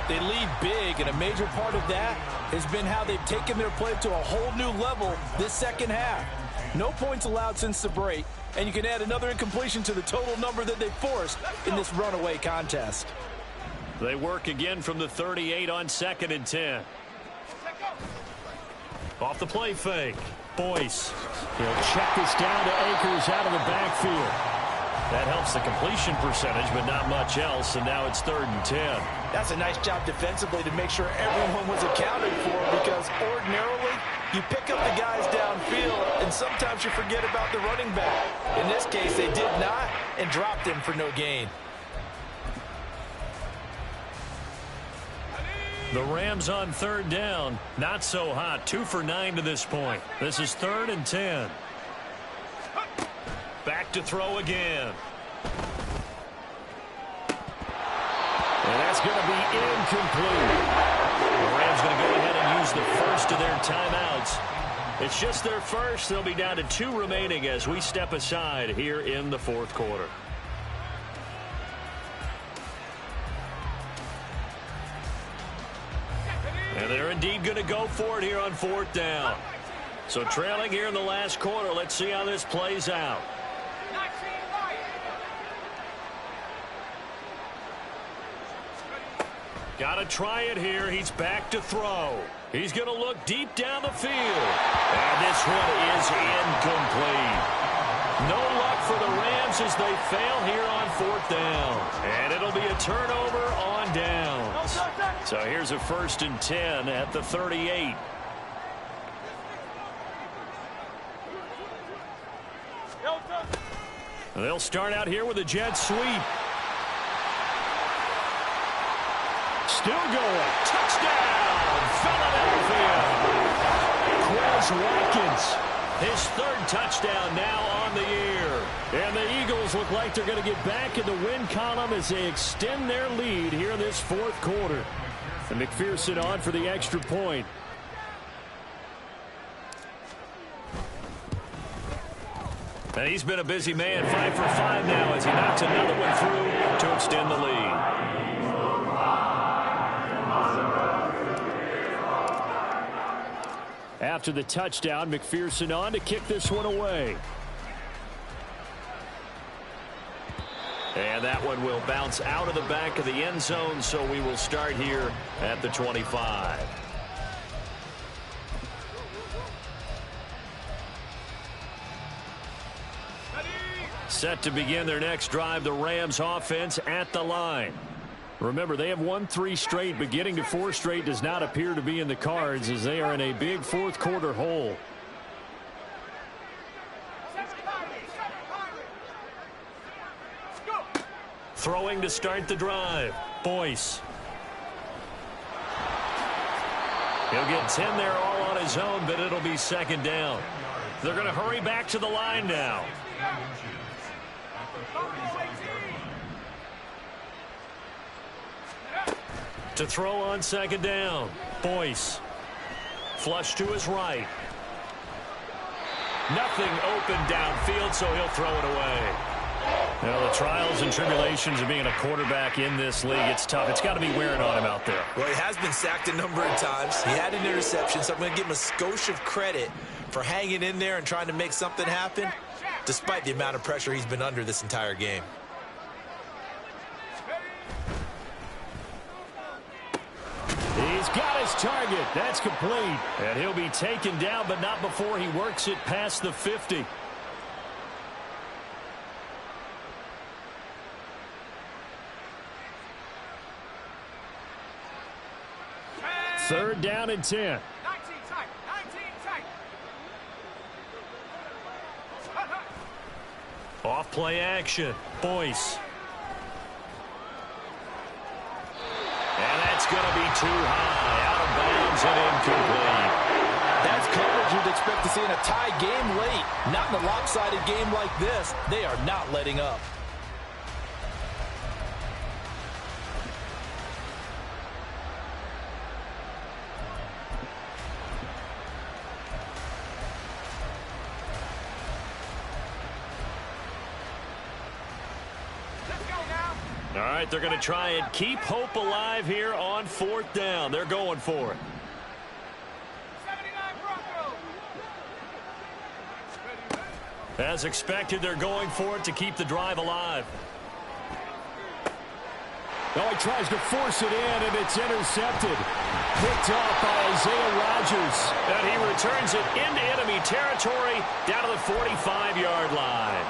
Speaker 3: They lead big, and a major part of that has been how they've taken their play to a whole new level this second half. No points allowed since the break, and you can add another incompletion to the total number that they forced in this runaway contest.
Speaker 1: They work again from the 38 on 2nd and 10. Off the play fake.
Speaker 2: Boyce. He'll check this down to Akers out of the backfield.
Speaker 1: That helps the completion percentage, but not much else, and now it's 3rd and 10.
Speaker 3: That's a nice job defensively to make sure everyone was accounted for, because ordinarily you pick up the guys downfield, and sometimes you forget about the running back. In this case, they did not, and dropped him for no gain.
Speaker 1: The Rams on 3rd down. Not so hot. 2 for 9 to this point. This is 3rd and 10. Back to throw again.
Speaker 2: And that's going to be incomplete.
Speaker 1: The Rams going to go ahead and use the first of their timeouts. It's just their first. They'll be down to 2 remaining as we step aside here in the 4th quarter. And they're indeed going to go for it here on 4th down. So trailing here in the last quarter. Let's see how this plays out. Got to try it here. He's back to throw. He's going to look deep down the field. And this one is incomplete. No luck for the Rams as they fail here on 4th down. And it'll be a turnover on downs. So here's a 1st and 10 at the 38. They'll start out here with a jet sweep.
Speaker 2: Still going.
Speaker 1: Touchdown, Philadelphia. Quez Watkins, his 3rd touchdown now on the year.
Speaker 2: And the Eagles look like they're going to get back in the win column as they extend their lead here in this 4th quarter. And McPherson on for the extra point.
Speaker 1: And he's been a busy man, 5 for 5 now as he knocks another one through to extend the lead.
Speaker 2: After the touchdown, McPherson on to kick this one away.
Speaker 1: And that one will bounce out of the back of the end zone, so we will start here at the 25. Set to begin their next drive, the Rams offense at the line.
Speaker 2: Remember, they have won 3 straight, but getting to 4 straight does not appear to be in the cards as they are in a big 4th quarter hole.
Speaker 1: Throwing to start the drive, Boyce. He'll get 10 there all on his own, but it'll be 2nd down. They're going to hurry back to the line now. To throw on 2nd down, Boyce. Flush to his right. Nothing open downfield, so he'll throw it away. You know, the trials and tribulations of being a quarterback in this league, it's tough. It's got to be wearing on him out there.
Speaker 3: Well, he has been sacked a number of times. He had an interception, so I'm going to give him a skosh of credit for hanging in there and trying to make something happen, despite the amount of pressure he's been under this entire game.
Speaker 2: He's got his target. That's complete.
Speaker 1: And he'll be taken down, but not before he works it past the 50.
Speaker 2: Third down and 10.
Speaker 4: 19 tight. 19 tight.
Speaker 1: Off play action. Boyce. And that's going to be too high. Out of bounds and incomplete.
Speaker 3: That's coverage you'd expect to see in a tie game late. Not in a lopsided game like this. They are not letting up.
Speaker 1: All right, they're going to try and keep hope alive here on 4th down. They're going for it.
Speaker 4: 79 Broncos.
Speaker 1: As expected, they're going for it to keep the drive alive.
Speaker 2: Oh, he tries to force it in, and it's intercepted. Picked off by Isaiah Rodgers.
Speaker 1: And he returns it into enemy territory down to the 45-yard line.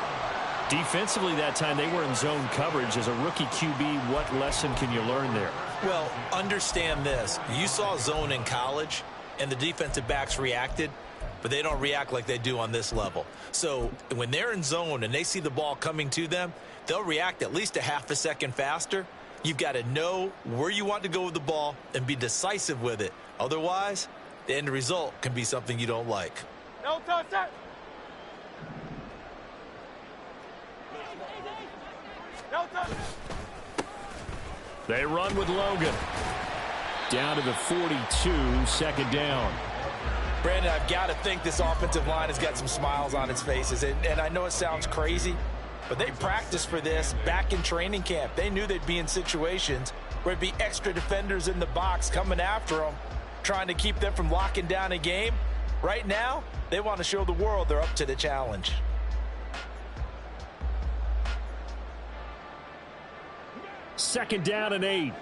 Speaker 2: Defensively that time, they were in zone coverage. As a rookie QB, what lesson can you learn there?
Speaker 3: Well, understand this. You saw zone in college, and the defensive backs reacted, but they don't react like they do on this level. So when they're in zone and they see the ball coming to them, they'll react at least a half a second faster. You've got to know where you want to go with the ball and be decisive with it. Otherwise, the end result can be something you don't like.
Speaker 4: No touch that. No touch.
Speaker 2: They run with Logan. Down to the 42, second down.
Speaker 3: Brandon, I've got to think this offensive line has got some smiles on its faces. And I know it sounds crazy, but they practiced for this back in training camp. They knew they'd be in situations where there'd be extra defenders in the box coming after them, trying to keep them from locking down a game. Right now, they want to show the world they're up to the challenge.
Speaker 2: Second down and 8.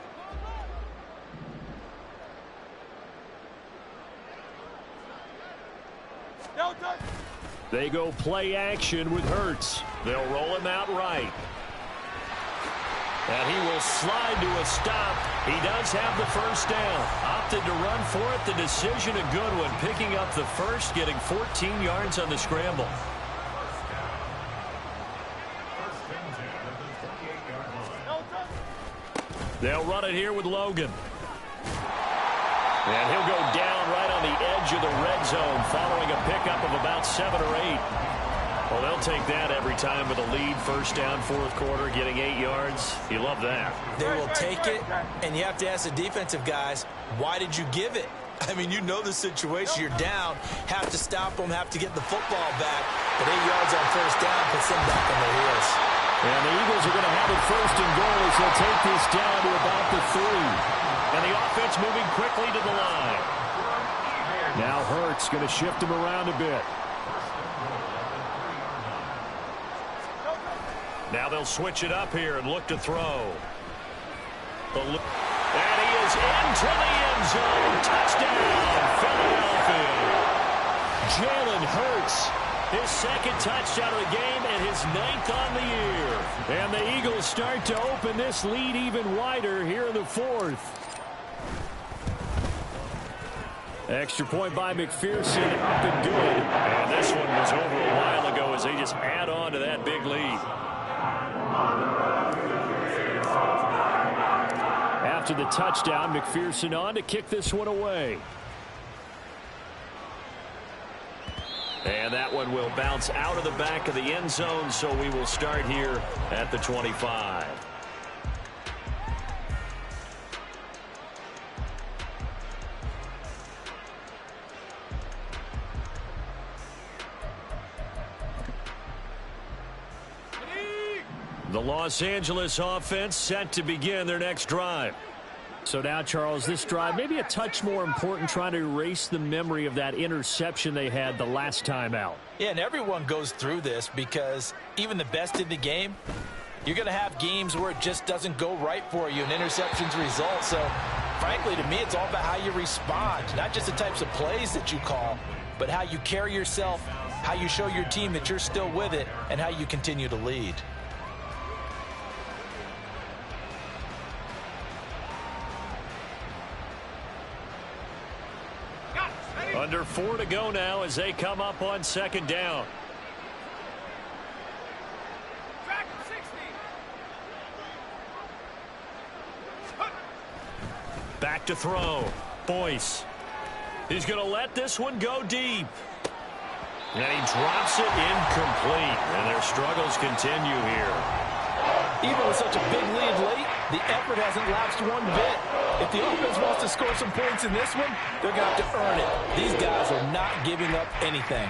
Speaker 4: No touch.
Speaker 2: They go play action with Hurts.
Speaker 1: They'll roll him out right. And he will slide to a stop. He does have the first down. Opted to run for it. The decision a good one. Picking up the first, getting 14 yards on the scramble.
Speaker 2: They'll run it here with Logan.
Speaker 1: And he'll go down right on the edge of the red zone following a pickup of about 7 or 8. Well, they'll take that every time with a lead. First down, fourth quarter, getting 8 yards. You love that.
Speaker 3: They will take it, and you have to ask the defensive guys, why did you give it? I mean, you know the situation. You're down, have to stop them, have to get the football back. But 8 yards on first down puts them back on their heels.
Speaker 2: And the Eagles are going to have it first and goal as they'll take this down to about the 3.
Speaker 1: And the offense moving quickly to the line.
Speaker 2: Now Hurts going to shift him around a bit.
Speaker 1: Now they'll switch it up here and look to throw. And he is into the end zone. Touchdown, Philadelphia.
Speaker 2: Jalen Hurts,
Speaker 1: his second touchdown of the game and his 9th on the year.
Speaker 2: And the Eagles start to open this lead even wider here in the 4th. Extra point by McPherson, up and good.
Speaker 1: And this one was over a while ago as they just add on to that big lead.
Speaker 2: After the touchdown, McPherson on to kick this one away.
Speaker 1: And that one will bounce out of the back of the end zone, so we will start here at the 25. The Los Angeles offense set to begin their next drive.
Speaker 2: So now, Charles, this drive maybe a touch more important, trying to erase the memory of that interception they had the last time out.
Speaker 3: Yeah, and everyone goes through this because even the best in the game, you're going to have games where it just doesn't go right for you and interceptions result. So, frankly, to me, it's all about how you respond, not just the types of plays that you call, but how you carry yourself, how you show your team that you're still with it, and how you continue to lead.
Speaker 1: Under 4 to go now as they come up on second down. Back to throw. Boyce. He's going to let this one go deep. And he drops it incomplete. And their struggles continue here.
Speaker 3: Even with such a big lead late, the effort hasn't lapsed one bit. If the offense wants to score some points in this one, they're going to have to earn it. These guys are not giving up anything.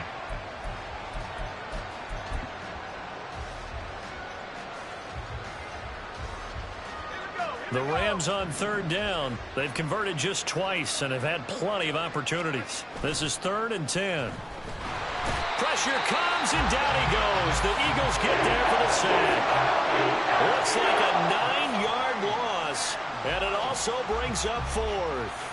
Speaker 1: The Rams on third down. They've converted just twice and have had plenty of opportunities. This is 3rd and 10. Pressure comes and down he goes. The Eagles get there for the sack. Looks like a 9-yard loss, and it also brings up 4th.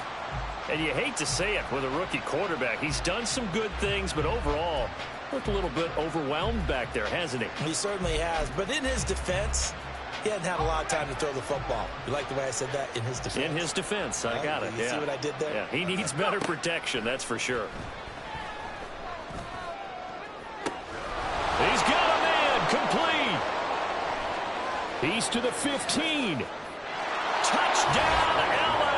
Speaker 2: And you hate to say it with a rookie quarterback. He's done some good things, but overall, looked a little bit overwhelmed back there, hasn't he?
Speaker 3: He certainly has. But in his defense, he hadn't had a lot of time to throw the football. You like the way I said that? In his defense?
Speaker 2: In his defense. I got it.
Speaker 3: You see what I did there?
Speaker 2: Yeah, he needs better protection, that's for sure. He's got a man complete. He's to the 15. Touchdown, LA.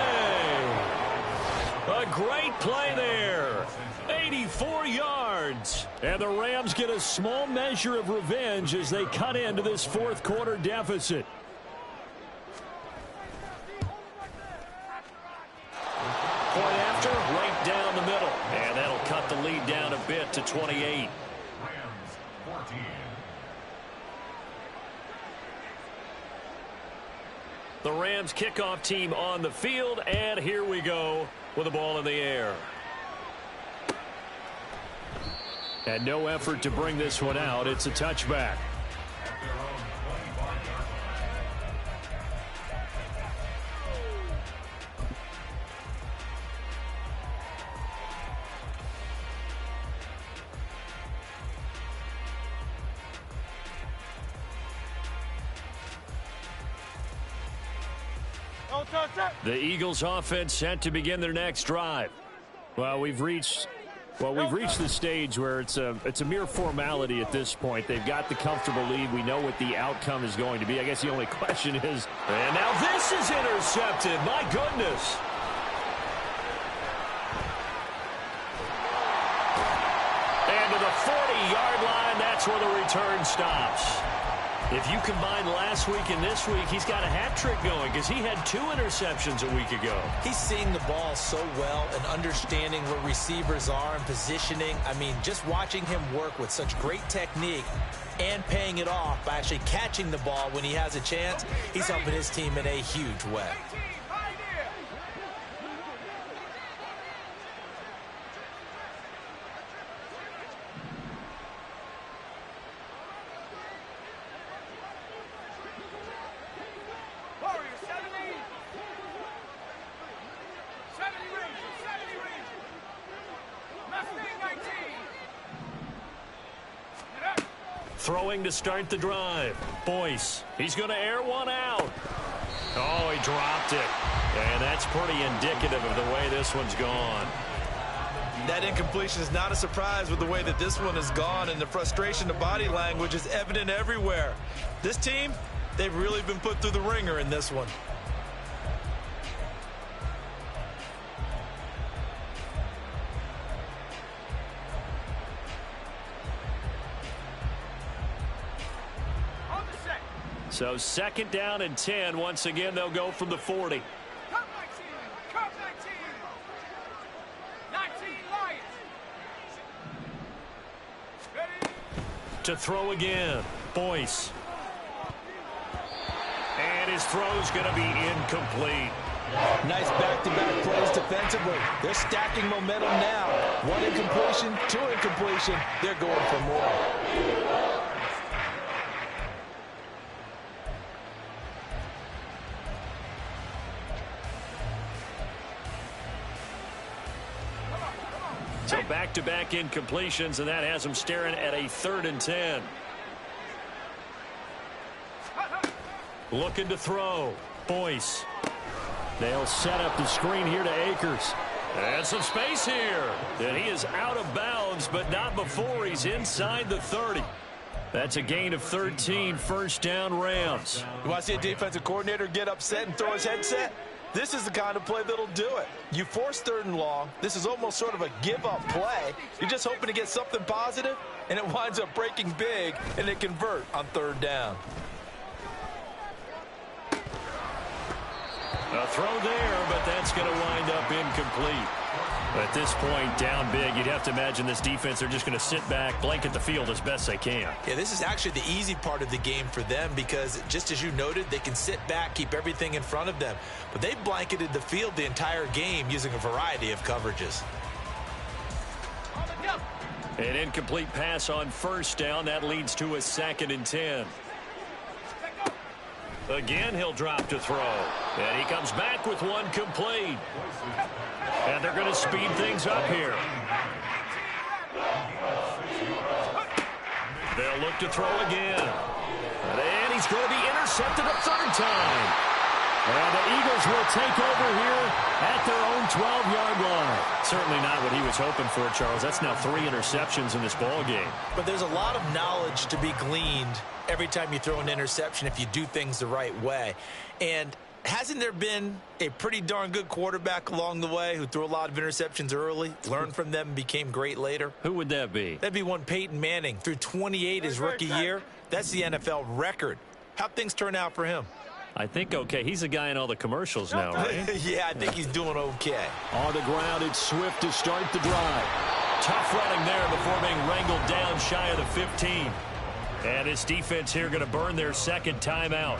Speaker 2: A great play there. 84 yards. And the Rams get a small measure of revenge as they cut into this fourth quarter deficit. Point after, right down the middle. And that'll cut the lead down a bit to 28. The Rams kickoff team on the field, and here we go with the ball in the air. And no effort to bring this one out. It's a touchback. The Eagles offense set to begin their next drive. Well, we've reached the stage where it's a mere formality at this point. They've got the comfortable lead. We know what the outcome is going to be. I guess the only question is, and now this is intercepted. My goodness. And to the 40-yard line, that's where the return stops. If you combine last week and this week, he's got a hat trick going because he had 2 interceptions a week ago.
Speaker 3: He's seeing the ball so well and understanding where receivers are and positioning. I mean, just watching him work with such great technique and paying it off by actually catching the ball when he has a chance, he's helping his team in a huge way.
Speaker 2: Throwing to start the drive. Boyce. He's going to air one out. Oh, he dropped it. And that's pretty indicative of the way this one's gone.
Speaker 3: That incompletion is not a surprise with the way that this one has gone, and the frustration, the body language is evident everywhere. This team, they've really been put through the ringer in this one.
Speaker 2: So second down and 10. Once again, they'll go from the 40.
Speaker 4: Cut 19. 19 Lions. Ready?
Speaker 2: To throw again. Boyce. And his throw's going to be incomplete.
Speaker 3: Nice back-to-back plays defensively. They're stacking momentum now. 1 incompletion, 2 incompletion. They're going for more.
Speaker 2: So back-to-back incompletions, and that has them staring at a 3rd and 10. Looking to throw. Boyce. They'll set up the screen here to Akers. And some space here. And he is out of bounds, but not before he's inside the 30. That's a gain of 13, first down Rams.
Speaker 3: You want to see a defensive coordinator get upset and throw his headset? This is the kind of play that'll do it. You force 3rd and long. This is almost sort of a give-up play. You're just hoping to get something positive, and it winds up breaking big, and they convert on 3rd down.
Speaker 2: A throw there, but that's going to wind up incomplete. At this point, down big, you'd have to imagine this defense, they're just going to sit back, blanket the field as best they can.
Speaker 3: Yeah, this is actually the easy part of the game for them because, just as you noted, they can sit back, keep everything in front of them. But they blanketed the field the entire game using a variety of coverages.
Speaker 2: An incomplete pass on first down. That leads to a 2nd and 10. Again, he'll drop to throw. And he comes back with one complete.
Speaker 1: And they're going to speed things up here. They'll look to throw again. And he's going to be intercepted a third time. And the Eagles will take over here at their own 12-yard line. Certainly not what he was hoping for, Charles. That's now 3 interceptions in this ball game.
Speaker 3: But there's a lot of knowledge to be gleaned every time you throw an interception if you do things the right way. And hasn't there been a pretty darn good quarterback along the way who threw a lot of interceptions early, learned from them, and became great later?
Speaker 1: Who would that be?
Speaker 3: That'd be one Peyton Manning. Threw 28 his rookie year. That's the NFL record. How'd things turn out for him?
Speaker 1: I think okay. He's a guy in all the commercials now, right?
Speaker 3: Yeah, I think he's doing okay.
Speaker 2: On the ground, it's Swift to start the drive.
Speaker 1: Tough running there before being wrangled down shy of the 15. And his defense here going to burn their second timeout.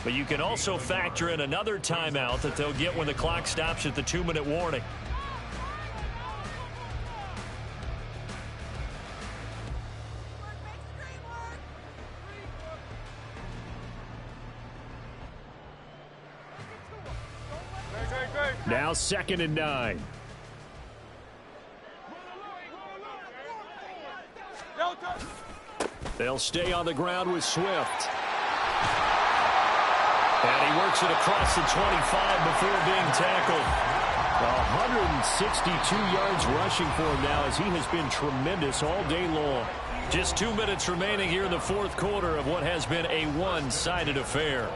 Speaker 1: But you can also factor in another timeout that they'll get when the clock stops at the 2-minute warning.
Speaker 2: Now 2nd and 9. They'll stay on the ground with Swift.
Speaker 1: And he works it across the 25 before being tackled.
Speaker 2: 162 yards rushing for him now as he has been tremendous all day long.
Speaker 1: Just 2 minutes remaining here in the fourth quarter of what has been a one-sided affair.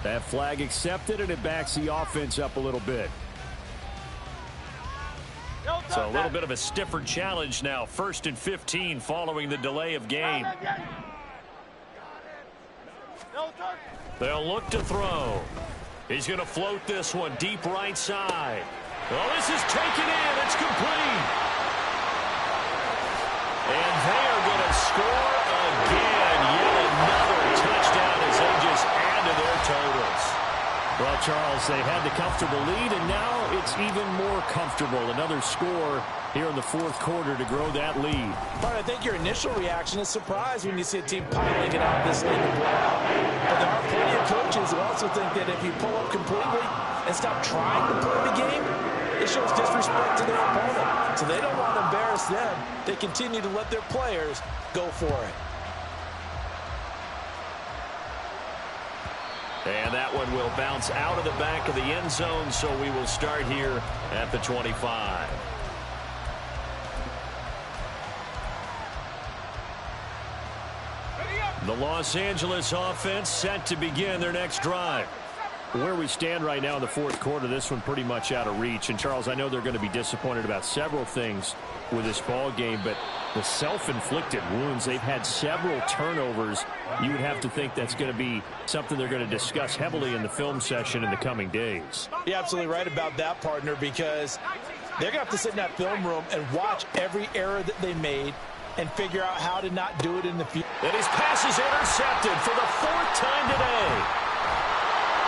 Speaker 2: That flag accepted, and it backs the offense up a little bit.
Speaker 1: So a little bit of a stiffer challenge now. 1st and 15 following the delay of game. They'll look to throw. He's going to float this one deep right side. Well, this is taken in. It's complete. And they are going to score again. Yet another touchdown as they just add to their totals.
Speaker 2: Well, Charles, they had the comfortable lead, and now it's even more comfortable. Another score here in the fourth quarter to grow that lead.
Speaker 3: But I think your initial reaction is surprise when you see a team piling it out this late in the blowout. But there are plenty of coaches who also think that if you pull up completely and stop trying to play the game, it shows disrespect to their opponent. So they don't want to embarrass them. They continue to let their players go for it.
Speaker 1: And that one will bounce out of the back of the end zone, so we will start here at the 25. The Los Angeles offense set to begin their next drive.
Speaker 2: Where we stand right now in the fourth quarter, this one pretty much out of reach. And, Charles, I know they're going to be disappointed about several things with this ball game, but the self-inflicted wounds, they've had several turnovers. You would have to think that's going to be something they're going to discuss heavily in the film session in the coming days.
Speaker 3: You're absolutely right about that, partner, because they're going to have to sit in that film room and watch every error that they made and figure out how to not do it in the future.
Speaker 1: And his pass is intercepted for the 4th time today.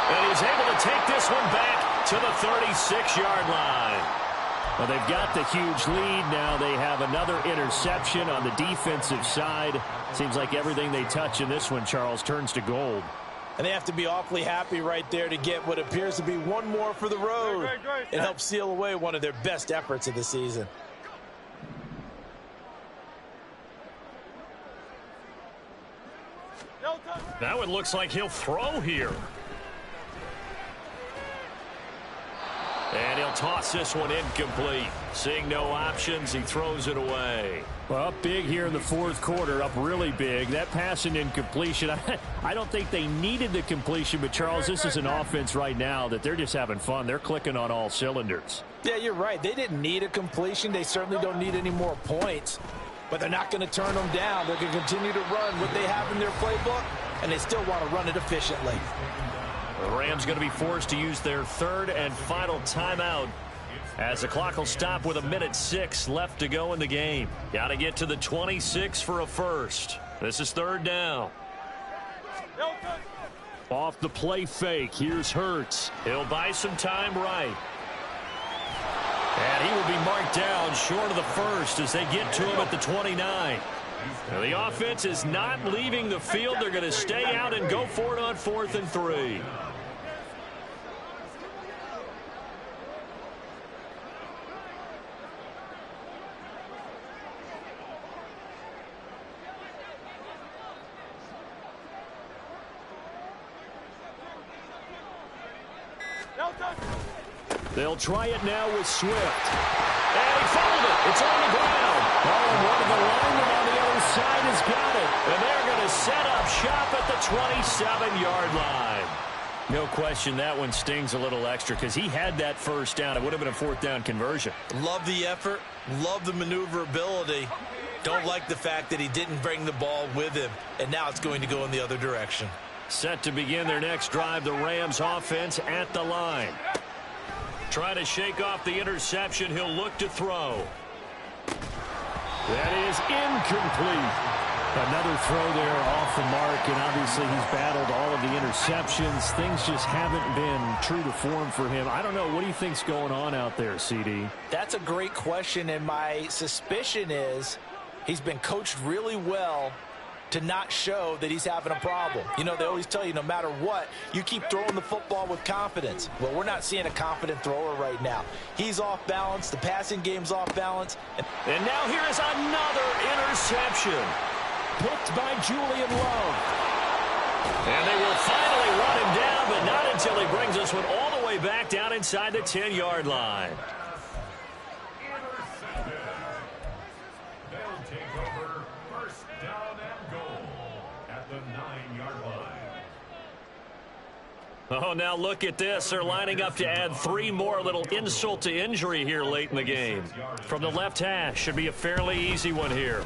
Speaker 1: And he's able to take this one back to the 36-yard line.
Speaker 2: Well, they've got the huge lead. Now they have another interception on the defensive side. Seems like everything they touch in this one, Charles, turns to gold.
Speaker 3: And they have to be awfully happy right there to get what appears to be one more for the road. It helps seal away one of their best efforts of the season.
Speaker 1: Now it looks like he'll throw here. And he'll toss this one incomplete. Seeing no options, he throws it away.
Speaker 2: Well, up big here in the fourth quarter, up really big. That pass and incompletion, I don't think they needed the completion, but, Charles, this is an offense right now that they're just having fun. They're clicking on all cylinders.
Speaker 3: Yeah, you're right. They didn't need a completion. They certainly don't need any more points, but they're not going to turn them down. They're going to continue to run what they have in their playbook, and they still want to run it efficiently.
Speaker 1: The Rams going to be forced to use their third and final timeout as the clock will stop with 1:06 left to go in the game. Got to get to the 26 for a first. This is third down.
Speaker 2: Off the play fake, here's Hurts.
Speaker 1: He'll buy some time right. And he will be marked down short of the first as they get to him at the 29. Now the offense is not leaving the field. They're going to stay out and go for it on 4th and 3.
Speaker 2: They'll try it now with Swift.
Speaker 1: And he fumbled it. It's on the ground.
Speaker 2: Oh, and one of the linemen on the other side has got it.
Speaker 1: And they're going to set up shop at the 27-yard line. No question that one stings a little extra because he had that first down. It would have been a 4th down conversion.
Speaker 3: Love the effort. Love the maneuverability. Don't like the fact that he didn't bring the ball with him. And now it's going to go in the other direction.
Speaker 1: Set to begin their next drive, the Rams offense at the line. Trying to shake off the interception. He'll look to throw.
Speaker 2: That is incomplete. Another throw there off the mark, and obviously he's battled all of the interceptions. Things just haven't been true to form for him. I don't know. What do you think's going on out there, CD?
Speaker 3: That's a great question, and my suspicion is he's been coached really well to not show that he's having a problem. You know, they always tell you no matter what, you keep throwing the football with confidence. Well, we're not seeing a confident thrower right now. He's off balance. The passing game's off balance.
Speaker 1: And now here is another interception.
Speaker 2: Picked by Julian Love.
Speaker 1: And they will finally run him down, but not until he brings this one all the way back down inside the 10-yard line. Oh, now look at this. They're lining up to add 3 more. A little insult to injury here late in the game. From the left hash, should be a fairly easy one here.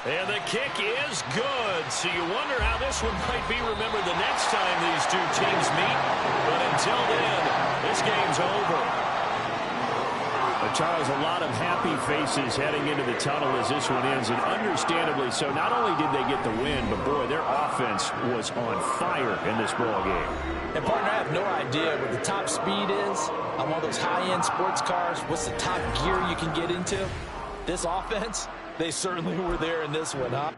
Speaker 1: And the kick is good. So you wonder how this one might be remembered the next time these two teams meet. But until then, this game's over.
Speaker 2: Charles, a lot of happy faces heading into the tunnel as this one ends, and understandably so. Not only did they get the win, but boy, their offense was on fire in this ball game.
Speaker 3: And partner, I have no idea what the top speed is on one of those high-end sports cars. What's the top gear you can get into? This offense, they certainly were there in this one, huh?